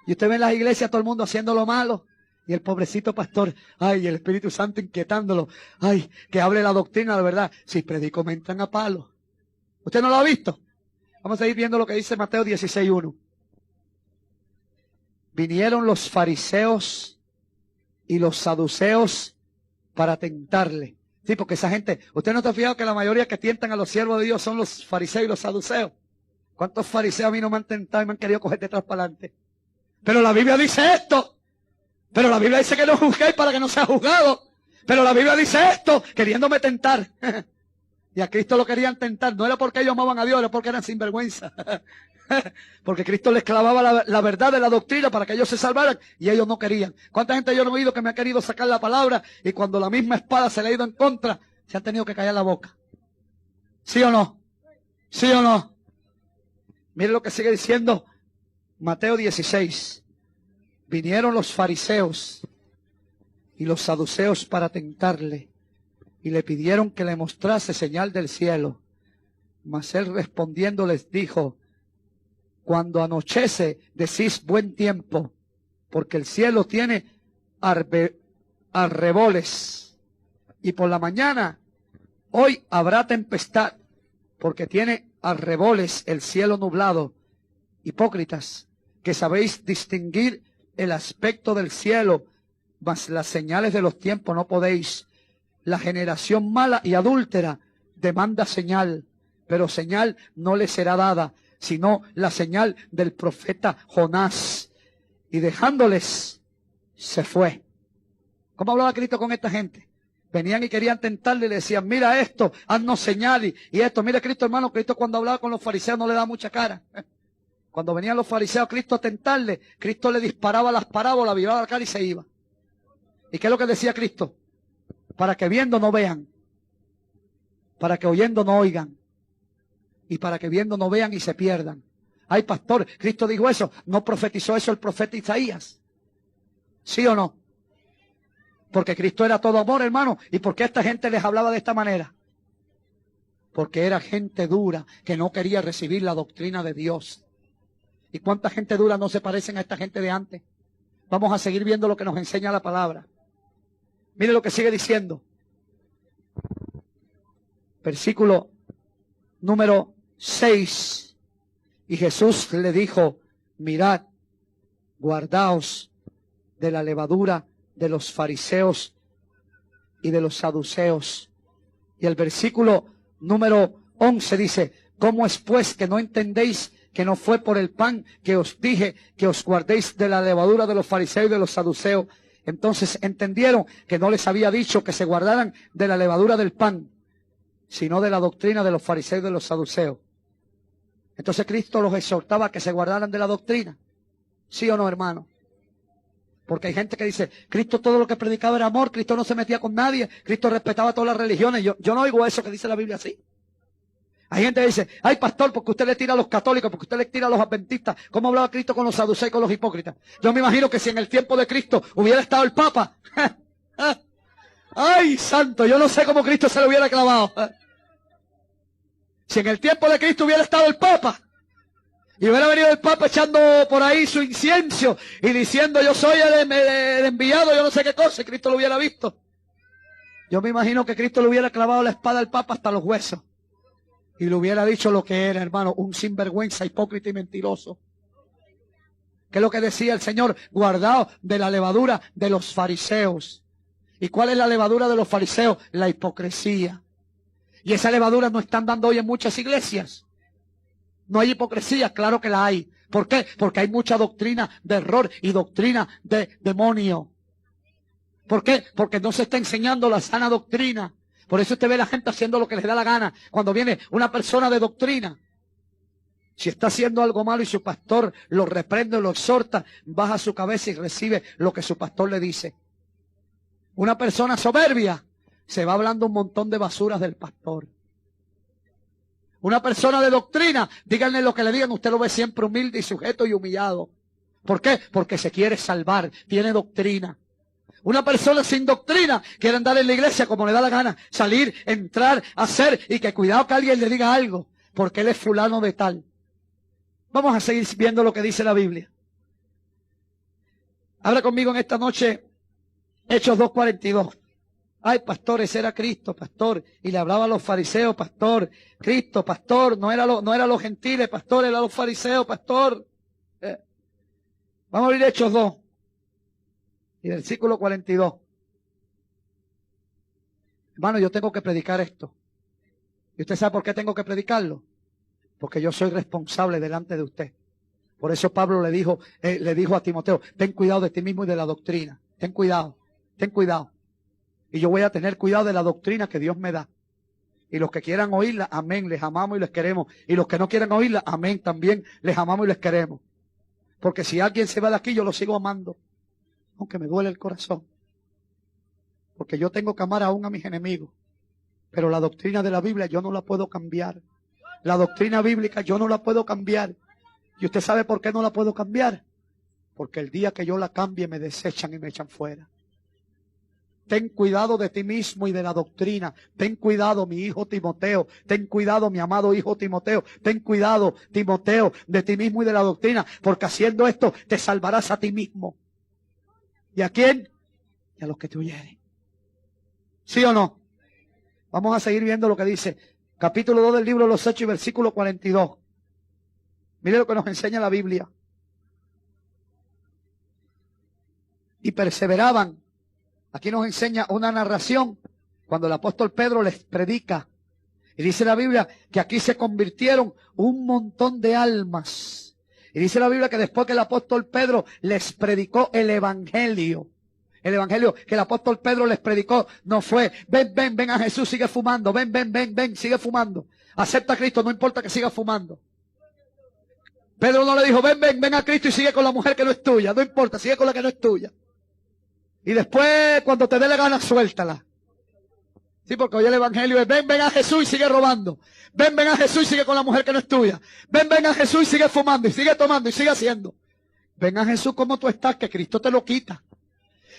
Y usted ve en las iglesias todo el mundo haciendo lo malo. Y el pobrecito pastor, ay, el Espíritu Santo inquietándolo. Ay, que hable la doctrina, la verdad. Si predico me entran a palo. ¿Usted no lo ha visto? Vamos a ir viendo lo que dice Mateo 16:1. Vinieron los fariseos y los saduceos para tentarle. Sí, porque esa gente, ¿usted no está fijado que la mayoría que tientan a los siervos de Dios son los fariseos y los saduceos? ¿Cuántos fariseos a mí no me han tentado y me han querido coger detrás para adelante? Pero la Biblia dice esto. Pero la Biblia dice que no juzguéis para que no sea juzgado. Pero la Biblia dice esto, queriéndome tentar. Y a Cristo lo querían tentar. No era porque ellos amaban a Dios, era porque eran sinvergüenza. Porque Cristo les clavaba la verdad de la doctrina para que ellos se salvaran y ellos no querían. ¿Cuánta gente yo no he oído que me ha querido sacar la palabra y cuando la misma espada se le ha ido en contra, se han tenido que callar la boca? ¿Sí o no? ¿Sí o no? Mire lo que sigue diciendo Mateo 16. Vinieron los fariseos y los saduceos para tentarle y le pidieron que le mostrase señal del cielo. Mas él respondiendo les dijo, cuando anochece decís buen tiempo, porque el cielo tiene arreboles, y por la mañana hoy habrá tempestad, porque tiene arreboles el cielo nublado. Hipócritas, que sabéis distinguir el aspecto del cielo, mas las señales de los tiempos no podéis. La generación mala y adúltera demanda señal, pero señal no le será dada, sino la señal del profeta Jonás. Y dejándoles, se fue. ¿Cómo hablaba Cristo con esta gente? Venían y querían tentarle y le decían, mira esto, haznos señal y esto. Mira Cristo, hermano, Cristo cuando hablaba con los fariseos no le da mucha cara. Cuando venían los fariseos a Cristo a tentarle, Cristo le disparaba las parábolas, viraba la cara y se iba. ¿Y qué es lo que decía Cristo? Para que viendo no vean, para que oyendo no oigan, y para que viendo no vean y se pierdan. Ay, pastor, Cristo dijo eso. ¿No profetizó eso el profeta Isaías? ¿Sí o no? Porque Cristo era todo amor, hermano. ¿Y por qué esta gente les hablaba de esta manera? Porque era gente dura que no quería recibir la doctrina de Dios. ¿Y cuánta gente dura no se parecen a esta gente de antes? Vamos a seguir viendo lo que nos enseña la palabra. Mire lo que sigue diciendo. Versículo número 6. Y Jesús le dijo, mirad, guardaos de la levadura de los fariseos y de los saduceos. Y el versículo número 11 dice, ¿cómo es pues que no entendéis que no fue por el pan que os dije que os guardéis de la levadura de los fariseos y de los saduceos? Entonces entendieron que no les había dicho que se guardaran de la levadura del pan, sino de la doctrina de los fariseos y de los saduceos. Entonces Cristo los exhortaba a que se guardaran de la doctrina. ¿Sí o no, hermano? Porque hay gente que dice, Cristo todo lo que predicaba era amor, Cristo no se metía con nadie, Cristo respetaba todas las religiones. Yo no oigo eso que dice la Biblia así. Hay gente que dice, ay pastor, porque usted le tira a los católicos, porque usted le tira a los adventistas. ¿Cómo hablaba Cristo con los saduceos y con los hipócritas? Yo me imagino que si en el tiempo de Cristo hubiera estado el Papa, ay santo, yo no sé cómo Cristo se lo hubiera clavado. Si en el tiempo de Cristo hubiera estado el Papa, y hubiera venido el Papa echando por ahí su incienso y diciendo yo soy el enviado, yo no sé qué cosa, y Cristo lo hubiera visto. Yo me imagino que Cristo le hubiera clavado la espada al Papa hasta los huesos. Y le hubiera dicho lo que era, hermano, un sinvergüenza, hipócrita y mentiroso. ¿Qué es lo que decía el Señor? Guardaos de la levadura de los fariseos. ¿Y cuál es la levadura de los fariseos? La hipocresía. Y esa levadura no están dando hoy en muchas iglesias. No hay hipocresía, claro que la hay. ¿Por qué? Porque hay mucha doctrina de error y doctrina de demonio. ¿Por qué? Porque no se está enseñando la sana doctrina. Por eso usted ve a la gente haciendo lo que les da la gana. Cuando viene una persona de doctrina, si está haciendo algo malo y su pastor lo reprende, lo exhorta, baja su cabeza y recibe lo que su pastor le dice. Una persona soberbia se va hablando un montón de basuras del pastor. Una persona de doctrina, díganle lo que le digan, usted lo ve siempre humilde y sujeto y humillado. ¿Por qué? Porque se quiere salvar, tiene doctrina. Una persona sin doctrina quiere andar en la iglesia como le da la gana, salir, entrar, hacer, y que cuidado que alguien le diga algo, porque él es fulano de tal. Vamos a seguir viendo lo que dice la Biblia. Habla conmigo en esta noche, Hechos 2:42. Ay, pastor, ese era Cristo, pastor. Y le hablaba a los fariseos, pastor. Cristo, pastor. No era los gentiles, pastor. Era los fariseos, pastor. Vamos a abrir Hechos 2. Y versículo 42. Hermano, yo tengo que predicar esto. ¿Y usted sabe por qué tengo que predicarlo? Porque yo soy responsable delante de usted. Por eso Pablo le dijo a Timoteo, ten cuidado de ti mismo y de la doctrina. Ten cuidado, ten cuidado. Y yo voy a tener cuidado de la doctrina que Dios me da. Y los que quieran oírla, amén, les amamos y les queremos. Y los que no quieran oírla, amén, también les amamos y les queremos. Porque si alguien se va de aquí, yo lo sigo amando. Aunque me duele el corazón. Porque yo tengo que amar aún a mis enemigos. Pero la doctrina de la Biblia yo no la puedo cambiar. La doctrina bíblica yo no la puedo cambiar. ¿Y usted sabe por qué no la puedo cambiar? Porque el día que yo la cambie me desechan y me echan fuera. Ten cuidado de ti mismo y de la doctrina. Ten cuidado, mi hijo Timoteo. Ten cuidado, mi amado hijo Timoteo. Ten cuidado, Timoteo, de ti mismo y de la doctrina. Porque haciendo esto te salvarás a ti mismo. ¿Y a quién? Y a los que te oyeren. ¿Sí o no? Vamos a seguir viendo lo que dice. Capítulo 2 del libro de los Hechos y versículo 42. Mire lo que nos enseña la Biblia. Y perseveraban. Aquí nos enseña una narración cuando el apóstol Pedro les predica. Y dice la Biblia que aquí se convirtieron un montón de almas. Y dice la Biblia que después que el apóstol Pedro les predicó el evangelio que el apóstol Pedro les predicó no fue, ven a Jesús, sigue fumando, ven, sigue fumando. Acepta a Cristo, no importa que siga fumando. Pedro no le dijo, ven a Cristo y sigue con la mujer que no es tuya, no importa, sigue con la que no es tuya. Y después, cuando te dé la gana, suéltala. Sí, porque hoy el evangelio es, ven a Jesús y sigue robando. Ven a Jesús y sigue con la mujer que no es tuya. Ven a Jesús y sigue fumando y sigue tomando y sigue haciendo. Ven a Jesús como tú estás, que Cristo te lo quita.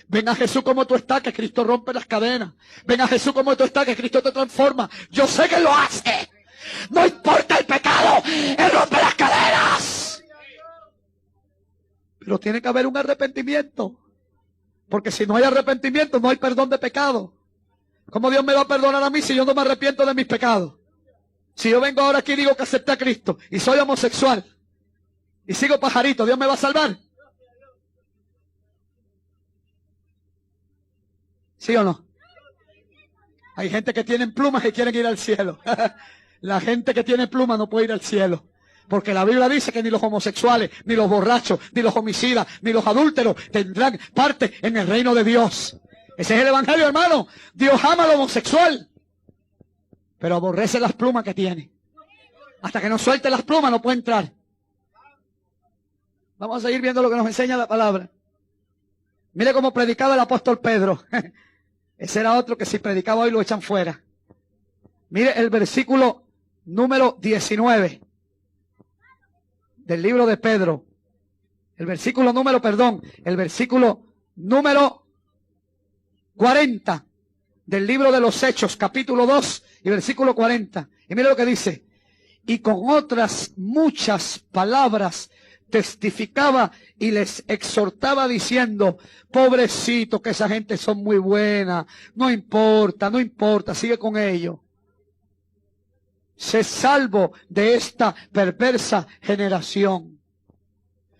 Ven a Jesús como tú estás, que Cristo rompe las cadenas. Ven a Jesús como tú estás, que Cristo te transforma. Yo sé que lo hace. No importa el pecado, Él rompe las cadenas. Pero tiene que haber un arrepentimiento. Porque si no hay arrepentimiento, no hay perdón de pecado. ¿Cómo Dios me va a perdonar a mí si yo no me arrepiento de mis pecados? Si yo vengo ahora aquí y digo que acepté a Cristo y soy homosexual y sigo pajarito, ¿Dios me va a salvar? ¿Sí o no? Hay gente que tiene plumas y quieren ir al cielo. La gente que tiene plumas no puede ir al cielo. Porque la Biblia dice que ni los homosexuales, ni los borrachos, ni los homicidas, ni los adúlteros tendrán parte en el reino de Dios. Ese es el evangelio, hermano. Dios ama al homosexual, pero aborrece las plumas que tiene. Hasta que no suelte las plumas no puede entrar. Vamos a seguir viendo lo que nos enseña la palabra. Mire cómo predicaba el apóstol Pedro. Ese era otro que si predicaba hoy lo echan fuera. Mire el versículo número 19 del libro de Pedro. El versículo número 40 del libro de los Hechos, capítulo 2 y versículo 40. Y mire lo que dice. Y con otras muchas palabras testificaba y les exhortaba diciendo, pobrecito que esa gente son muy buena, no importa, sigue con ellos. Sé salvo de esta perversa generación.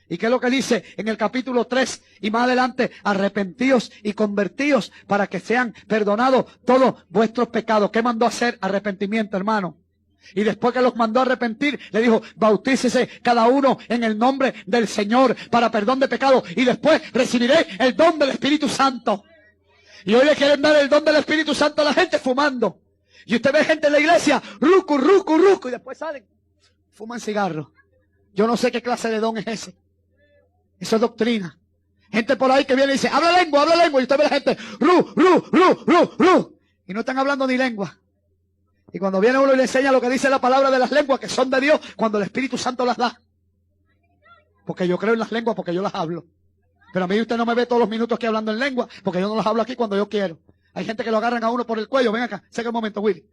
¿Y qué es lo que dice en el capítulo 3 y más adelante? Arrepentíos y convertíos para que sean perdonados todos vuestros pecados. ¿Qué mandó a hacer? Arrepentimiento, hermano. Y después que los mandó a arrepentir, le dijo, bautícese cada uno en el nombre del Señor para perdón de pecados. Y después recibiré el don del Espíritu Santo. Y hoy le quieren dar el don del Espíritu Santo a la gente fumando. Y usted ve gente en la iglesia, rucu, y después salen, fuman cigarros. Yo no sé qué clase de don es ese. Eso es doctrina. Gente por ahí que viene y dice, habla lengua, y usted ve a la gente, ru. Y no están hablando ni lengua. Y cuando viene uno y le enseña lo que dice la palabra de las lenguas, que son de Dios, cuando el Espíritu Santo las da. Porque yo creo en las lenguas, porque yo las hablo. Pero a mí usted no me ve todos los minutos aquí hablando en lengua, porque yo no las hablo aquí cuando yo quiero. Hay gente que lo agarran a uno por el cuello, ven acá, seca un momento, Willy.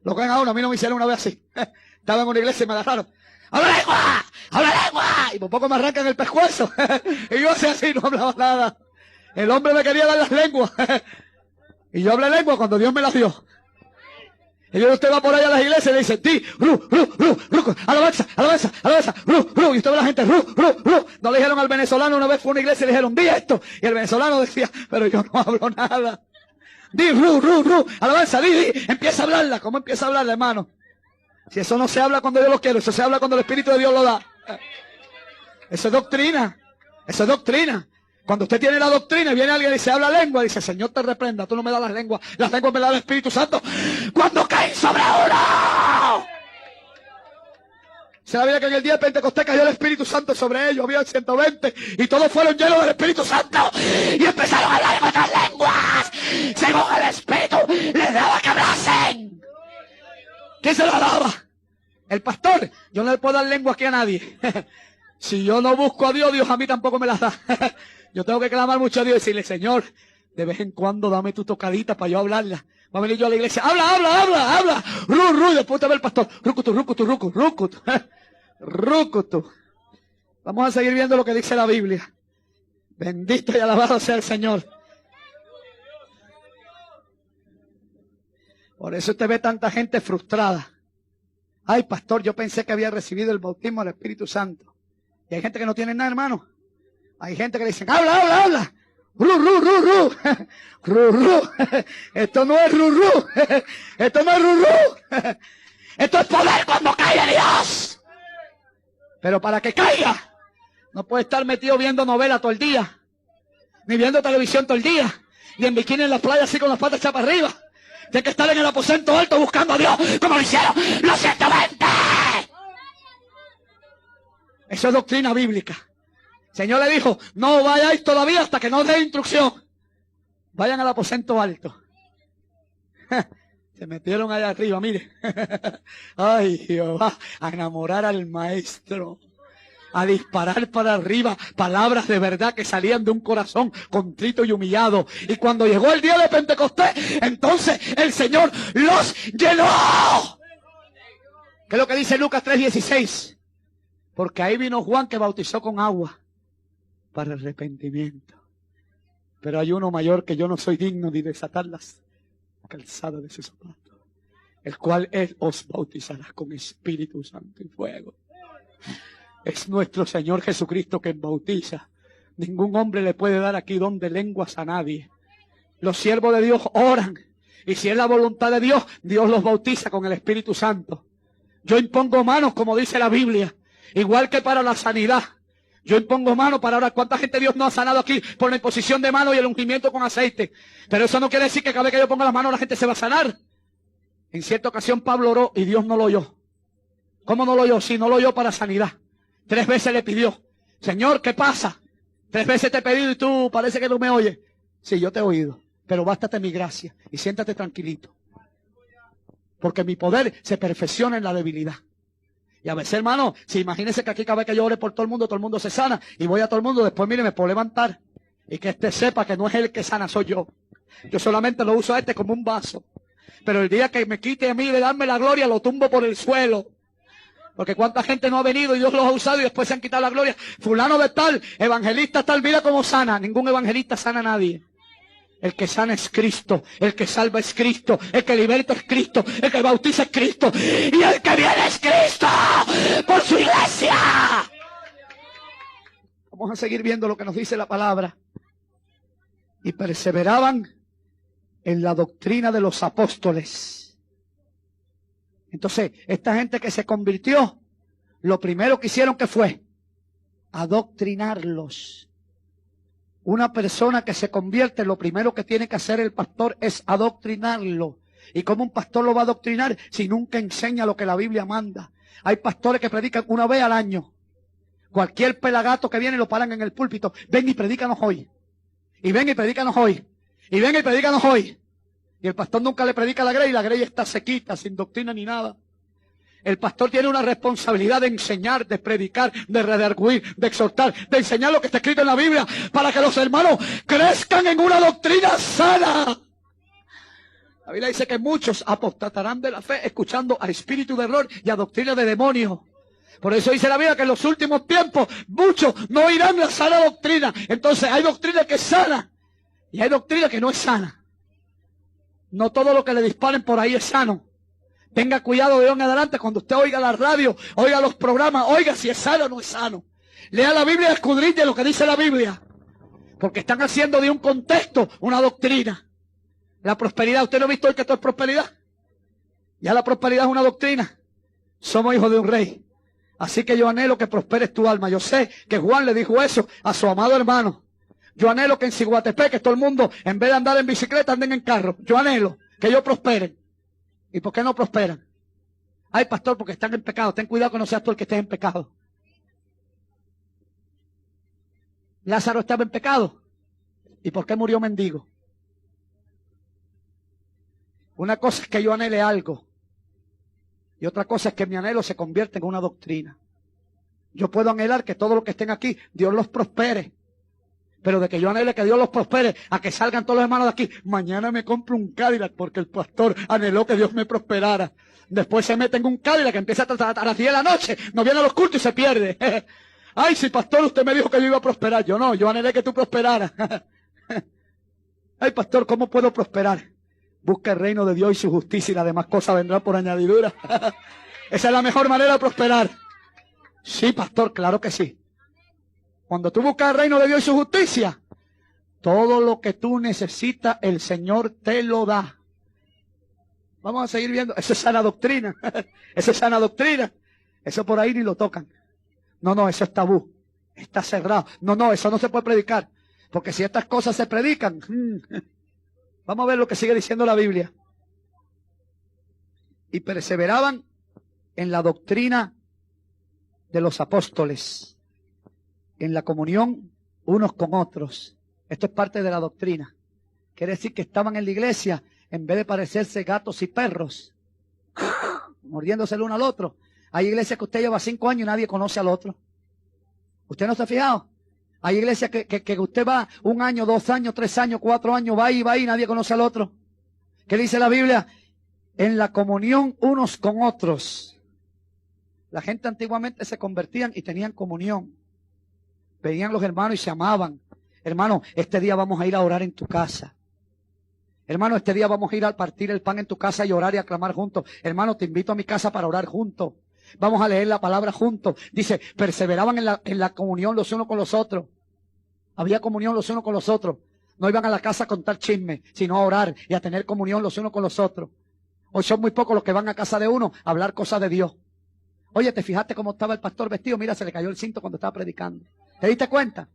Lo cogen a uno, a mí no me hicieron una vez así. Estaba en una iglesia y me agarraron. ¡Habla lengua! ¡Habla lengua! Y por poco me arrancan el pescuezo. Y yo hacía así, no hablaba nada. El hombre me quería dar las lenguas. Y yo hablé lengua cuando Dios me las dio. Y usted va por ahí a las iglesias y le dice, ti, alabanza, y usted ve a la gente, No le dijeron al venezolano una vez, fue a una iglesia y le dijeron, di esto. Y el venezolano decía, pero yo no hablo nada. Di, alabanza, di, empieza a hablarla. ¿Cómo empieza a hablarla, hermano? Si eso no se habla cuando yo lo quiero, eso se habla cuando el Espíritu de Dios lo da. Eso es doctrina. Eso es doctrina. Cuando usted tiene la doctrina y viene alguien y dice, habla lengua, dice, Señor te reprenda, tú no me das las lenguas me da el Espíritu Santo. Cuando caen sobre uno. Se sabía que en el día de Pentecostés cayó el Espíritu Santo sobre ellos, había 120, y todos fueron llenos del Espíritu Santo, y empezaron a hablar en otras lenguas, según el Espíritu les daba que hablasen. ¿Quién se lo daba? El pastor. Yo no le puedo dar lengua aquí a nadie. Si yo no busco a Dios, Dios a mí tampoco me las da. Yo tengo que clamar mucho a Dios y decirle, Señor, de vez en cuando dame tu tocadita para yo hablarla. Va a venir yo a la iglesia, habla. Y después te ve el pastor, rucutu. Vamos a seguir viendo lo que dice la Biblia. Bendito y alabado sea el Señor. Por eso usted ve tanta gente frustrada. Ay, pastor, yo pensé que había recibido el bautismo del Espíritu Santo. Y hay gente que no tiene nada, hermano. Hay gente que le dicen, habla. Ru. Esto no es ru. Esto no es ru. Esto es poder cuando cae Dios. Pero para que caiga, no puede estar metido viendo novelas todo el día. Ni viendo televisión todo el día. Ni en bikini en la playa así con las patas echadas para arriba. Tiene que estar en el aposento alto buscando a Dios, como lo hicieron los 120. Eso es doctrina bíblica. El Señor le dijo, no vayáis todavía hasta que no dé instrucción. Vayan al aposento alto. Se metieron allá arriba, mire. Ay, Jehová, a enamorar al maestro. A disparar para arriba palabras de verdad que salían de un corazón contrito y humillado. Y cuando llegó el día de Pentecostés, entonces el Señor los llenó. ¿Qué es lo que dice Lucas 3:16? Porque ahí vino Juan que bautizó con agua para arrepentimiento. Pero hay uno mayor que yo no soy digno de desatar las calzadas de sus zapatos, el cual Él os bautizará con Espíritu Santo y fuego. Es nuestro Señor Jesucristo quien bautiza. Ningún hombre le puede dar aquí don de lenguas a nadie. Los siervos de Dios oran. Y si es la voluntad de Dios, Dios los bautiza con el Espíritu Santo. Yo impongo manos, como dice la Biblia. Igual que para la sanidad. Yo impongo manos para ahora. ¿Cuánta gente Dios no ha sanado aquí por la imposición de manos y el ungimiento con aceite? Pero eso no quiere decir que cada vez que yo ponga las manos la gente se va a sanar. En cierta ocasión Pablo oró y Dios no lo oyó. ¿Cómo no lo oyó? Sí, no lo oyó para sanidad. 3 veces le pidió, Señor, ¿qué pasa? 3 veces te he pedido y tú parece que no me oyes. Sí, yo te he oído, pero bástate mi gracia y siéntate tranquilito. Porque mi poder se perfecciona en la debilidad. Y a veces, hermano, si imagínense que aquí cada vez que yo ore por todo el mundo se sana. Y voy a todo el mundo, después mire, me puedo levantar. Y que sepa que no es él que sana, soy yo. Yo solamente lo uso a como un vaso. Pero el día que me quite a mí de darme la gloria, lo tumbo por el suelo. Porque cuánta gente no ha venido y Dios los ha usado y después se han quitado la gloria. Fulano de tal, evangelista tal, mira cómo sana. Ningún evangelista sana a nadie. El que sana es Cristo, el que salva es Cristo, el que liberta es Cristo, el que bautiza es Cristo y el que viene es Cristo por su iglesia. Vamos a seguir viendo lo que nos dice la palabra. Y perseveraban en la doctrina de los apóstoles. Entonces, esta gente que se convirtió, lo primero que hicieron que fue adoctrinarlos. Una persona que se convierte, lo primero que tiene que hacer el pastor es adoctrinarlo. ¿Y cómo un pastor lo va a adoctrinar si nunca enseña lo que la Biblia manda? Hay pastores que predican una vez al año. Cualquier pelagato que viene lo paran en el púlpito. Ven y predícanos hoy. Y ven y predícanos hoy. Y ven y predícanos hoy. Y el pastor nunca le predica a la grey y la grey está sequita, sin doctrina ni nada. El pastor tiene una responsabilidad de enseñar, de predicar, de redarguir, de exhortar, de enseñar lo que está escrito en la Biblia para que los hermanos crezcan en una doctrina sana. La Biblia dice que muchos apostatarán de la fe escuchando a espíritu de error y a doctrina de demonio. Por eso dice la Biblia que en los últimos tiempos muchos no oirán la sana doctrina. Entonces hay doctrina que es sana y hay doctrina que no es sana. No todo lo que le disparen por ahí es sano. Tenga cuidado de hoy en adelante cuando usted oiga la radio, oiga los programas, oiga si es sano o no es sano. Lea la Biblia y escudriñe lo que dice la Biblia. Porque están haciendo de un contexto una doctrina. La prosperidad, ¿usted no ha visto hoy que esto es prosperidad? Ya la prosperidad es una doctrina. Somos hijos de un rey. Así que yo anhelo que prosperes tu alma. Yo sé que Juan le dijo eso a su amado hermano. Yo anhelo que en Ciguatepec, que todo el mundo, en vez de andar en bicicleta, anden en carro. Yo anhelo que ellos prosperen. ¿Y por qué no prosperan? Ay, pastor, porque están en pecado. Ten cuidado que no seas tú el que estés en pecado. Lázaro estaba en pecado. ¿Y por qué murió mendigo? Una cosa es que yo anhele algo. Y otra cosa es que mi anhelo se convierta en una doctrina. Yo puedo anhelar que todos los que estén aquí, Dios los prospere. Pero de que yo anhele que Dios los prospere, a que salgan todos los hermanos de aquí, mañana me compro un Cadillac porque el pastor anheló que Dios me prosperara. Después se mete en un Cadillac que empieza a las 10 de la noche, no viene a los cultos y se pierde. Ay, si pastor, usted me dijo que yo iba a prosperar. Yo no, yo anhelé que tú prosperaras. Ay, pastor, ¿cómo puedo prosperar? Busca el reino de Dios y su justicia y las demás cosas vendrán por añadidura. Esa es la mejor manera de prosperar. Sí, pastor, claro que sí. Cuando tú buscas el reino de Dios y su justicia, todo lo que tú necesitas, el Señor te lo da. Vamos a seguir viendo. Eso es sana doctrina. Eso es sana doctrina. Eso por ahí ni lo tocan. No, eso es tabú. Está cerrado. No, eso no se puede predicar. Porque si estas cosas se predican, vamos a ver lo que sigue diciendo la Biblia. Y perseveraban en la doctrina de los apóstoles, en la comunión unos con otros. Esto es parte de la doctrina. Quiere decir que estaban en la iglesia, en vez de parecerse gatos y perros, mordiéndose el uno al otro. Hay iglesias que usted lleva 5 años y nadie conoce al otro. ¿Usted no se ha fijado? Hay iglesias que usted va 1 año, 2 años, 3 años, 4 años, va y nadie conoce al otro. ¿Qué dice la Biblia? En la comunión unos con otros. La gente antiguamente se convertían y tenían comunión. Venían los hermanos y se amaban. Hermano, este día vamos a ir a orar en tu casa. Hermano, este día vamos a ir a partir el pan en tu casa y orar y aclamar juntos. Hermano, te invito a mi casa para orar juntos. Vamos a leer la palabra juntos. Dice, perseveraban en la comunión los unos con los otros. Había comunión los unos con los otros. No iban a la casa a contar chismes, sino a orar y a tener comunión los unos con los otros. Hoy son muy pocos los que van a casa de uno a hablar cosas de Dios. Oye, ¿te fijaste cómo estaba el pastor vestido? Mira, se le cayó el cinto cuando estaba predicando. ¿Te diste cuenta?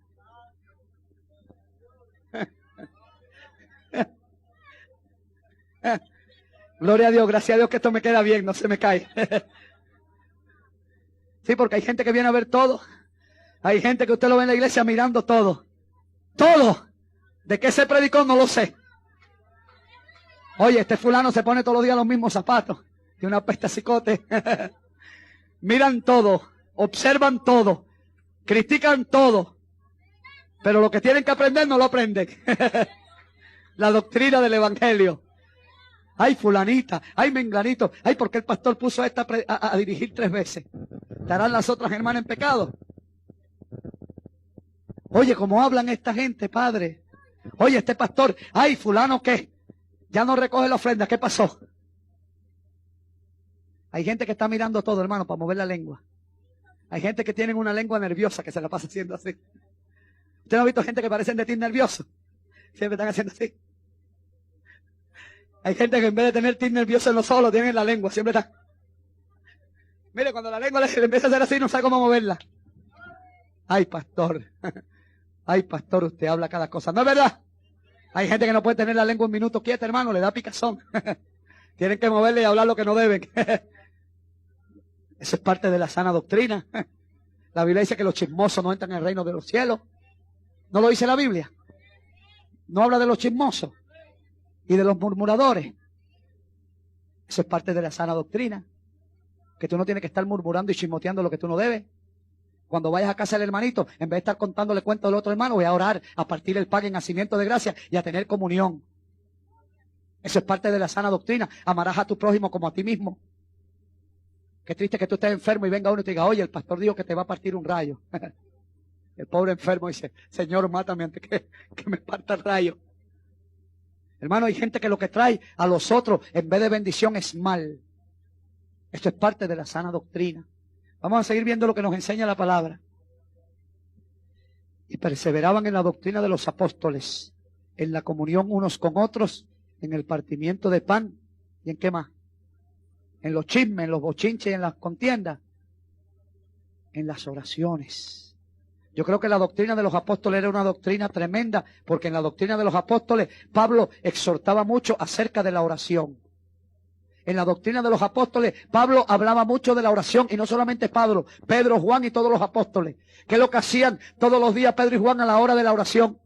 Gloria a Dios, gracias a Dios que esto me queda bien, no se me cae. Sí, porque hay gente que viene a ver todo. Hay gente que usted lo ve en la iglesia mirando todo. Todo. ¿De qué se predicó? No lo sé. Oye, este fulano se pone todos los días los mismos zapatos. Tiene una peste a cicote. Miran todo, observan todo, critican todo. Pero lo que tienen que aprender no lo aprenden. La doctrina del evangelio. Ay, fulanita, ay, menganito, ay, ¿por qué el pastor puso a esta a dirigir 3 veces? ¿Estarán las otras hermanas en pecado? Oye, ¿cómo hablan esta gente, padre? Oye, este pastor, ay, fulano, ¿qué? Ya no recoge la ofrenda, ¿qué pasó? Hay gente que está mirando todo, hermano, para mover la lengua. Hay gente que tiene una lengua nerviosa que se la pasa haciendo así. ¿Usted no ha visto gente que parecen de ti nerviosos? Siempre están haciendo así. Hay gente que en vez de tener tic nervioso en los ojos, lo tienen en la lengua, siempre está. Mire, cuando la lengua le empieza a hacer así, no sabe cómo moverla. Ay, pastor. Ay, pastor, usted habla cada cosa. ¿No es verdad? Hay gente que no puede tener la lengua un minuto quieta, hermano, le da picazón. Tienen que moverle y hablar lo que no deben. Eso es parte de la sana doctrina. La Biblia dice que los chismosos no entran en el reino de los cielos. ¿No lo dice la Biblia? No habla de los chismosos y de los murmuradores. Eso es parte de la sana doctrina. Que tú no tienes que estar murmurando y chismoteando lo que tú no debes. Cuando vayas a casa del hermanito, en vez de estar contándole cuentos del otro hermano, voy a orar, a partir el pan en nacimiento de gracia y a tener comunión. Eso es parte de la sana doctrina. Amarás a tu prójimo como a ti mismo. Qué triste que tú estés enfermo y venga uno y te diga, oye, el pastor dijo que te va a partir un rayo. El pobre enfermo dice, Señor, mátame antes que me parta el rayo. Hermano, hay gente que lo que trae a los otros en vez de bendición es mal. Esto es parte de la sana doctrina. Vamos a seguir viendo lo que nos enseña la palabra. Y perseveraban en la doctrina de los apóstoles, en la comunión unos con otros, en el partimiento de pan. ¿Y en qué más? En los chismes, en los bochinches, en las contiendas, en las oraciones. Yo creo que la doctrina de los apóstoles era una doctrina tremenda, porque en la doctrina de los apóstoles Pablo exhortaba mucho acerca de la oración. En la doctrina de los apóstoles Pablo hablaba mucho de la oración, y no solamente Pablo, Pedro, Juan y todos los apóstoles. ¿Qué es lo que hacían todos los días Pedro y Juan a la hora de la oración?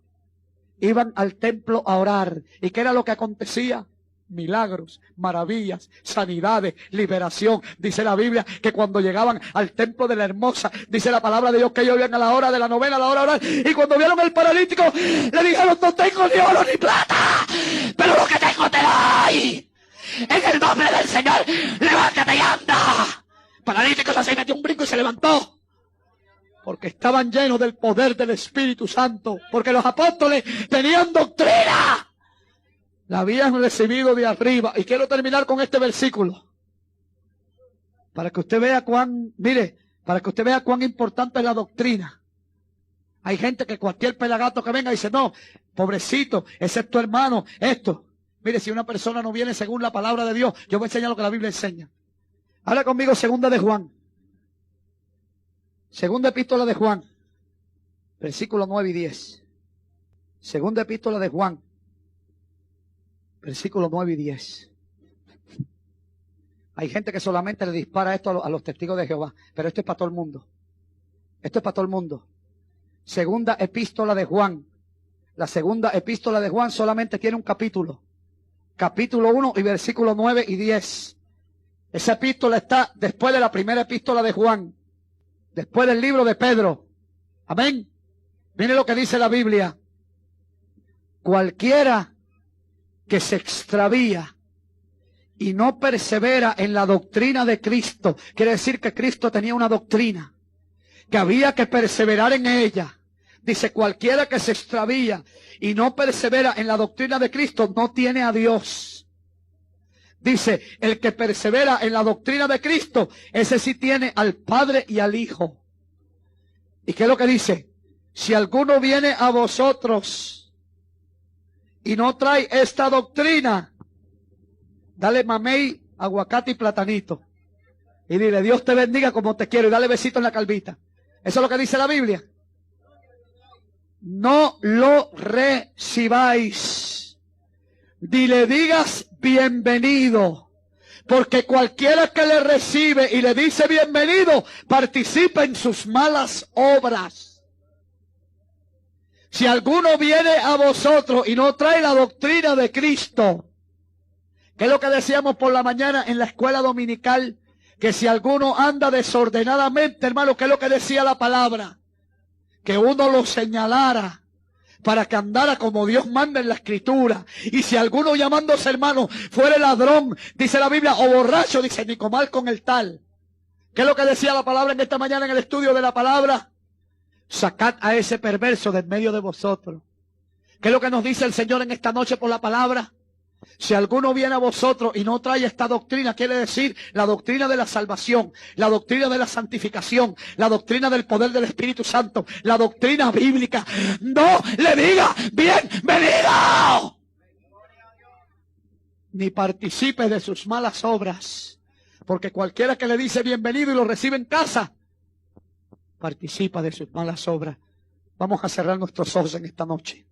Iban al templo a orar. ¿Y qué era lo que acontecía? Milagros, maravillas, sanidades, liberación. Dice la Biblia que cuando llegaban al templo de la Hermosa, dice la palabra de Dios que ellos iban a la hora de la novena, a la hora de orar, y cuando vieron al paralítico, le dijeron, no tengo ni oro ni plata, pero lo que tengo te doy. En el nombre del Señor, levántate y anda. Paralítico se metió un brinco y se levantó. Porque estaban llenos del poder del Espíritu Santo. Porque los apóstoles tenían doctrina. La habían recibido de arriba. Y quiero terminar con este versículo. Para que usted vea para que usted vea cuán importante es la doctrina. Hay gente que cualquier pelagato que venga dice, no, pobrecito, ese es tu hermano, esto. Mire, si una persona no viene según la palabra de Dios, yo voy a enseñar lo que la Biblia enseña. Habla conmigo, segunda de Juan. Segunda epístola de Juan, versículos 9 y 10. Segunda epístola de Juan, versículos 9 y 10. Hay gente que solamente le dispara esto a los testigos de Jehová, pero esto es para todo el mundo. Esto es para todo el mundo. Segunda epístola de Juan. La segunda epístola de Juan solamente tiene un capítulo. Capítulo 1 y versículos 9 y 10. Esa epístola está después de la primera epístola de Juan. Después del libro de Pedro. Amén. Mire lo que dice la Biblia. Cualquiera que se extravía y no persevera en la doctrina de Cristo, quiere decir que Cristo tenía una doctrina, que había que perseverar en ella. Dice, cualquiera que se extravía y no persevera en la doctrina de Cristo no tiene a Dios. Dice, el que persevera en la doctrina de Cristo, ese sí tiene al Padre y al Hijo. ¿Y qué es lo que dice? Si alguno viene a vosotros y no trae esta doctrina, dale mamey, aguacate y platanito. Y dile, Dios te bendiga como te quiero, y dale besito en la calvita. Eso es lo que dice la Biblia. No lo recibáis. Ni le digas bienvenido. Porque cualquiera que le recibe y le dice bienvenido, participa en sus malas obras. Si alguno viene a vosotros y no trae la doctrina de Cristo, que es lo que decíamos por la mañana en la escuela dominical, que si alguno anda desordenadamente, hermano, que es lo que decía la palabra, que uno lo señalara para que andara como Dios manda en la Escritura. Y si alguno llamándose hermano fuere ladrón, dice la Biblia, o borracho, dice, ni comer con el tal. ¿Qué es lo que decía la palabra en esta mañana en el estudio de la palabra? Sacad a ese perverso de en medio de vosotros. ¿Qué es lo que nos dice el Señor en esta noche por la palabra? Si alguno viene a vosotros y no trae esta doctrina, quiere decir la doctrina de la salvación, la doctrina de la santificación, la doctrina del poder del Espíritu Santo, la doctrina bíblica, no le diga bienvenido, ni participe de sus malas obras, porque cualquiera que le dice bienvenido y lo recibe en casa, participa de sus malas obras. Vamos a cerrar nuestros ojos en esta noche.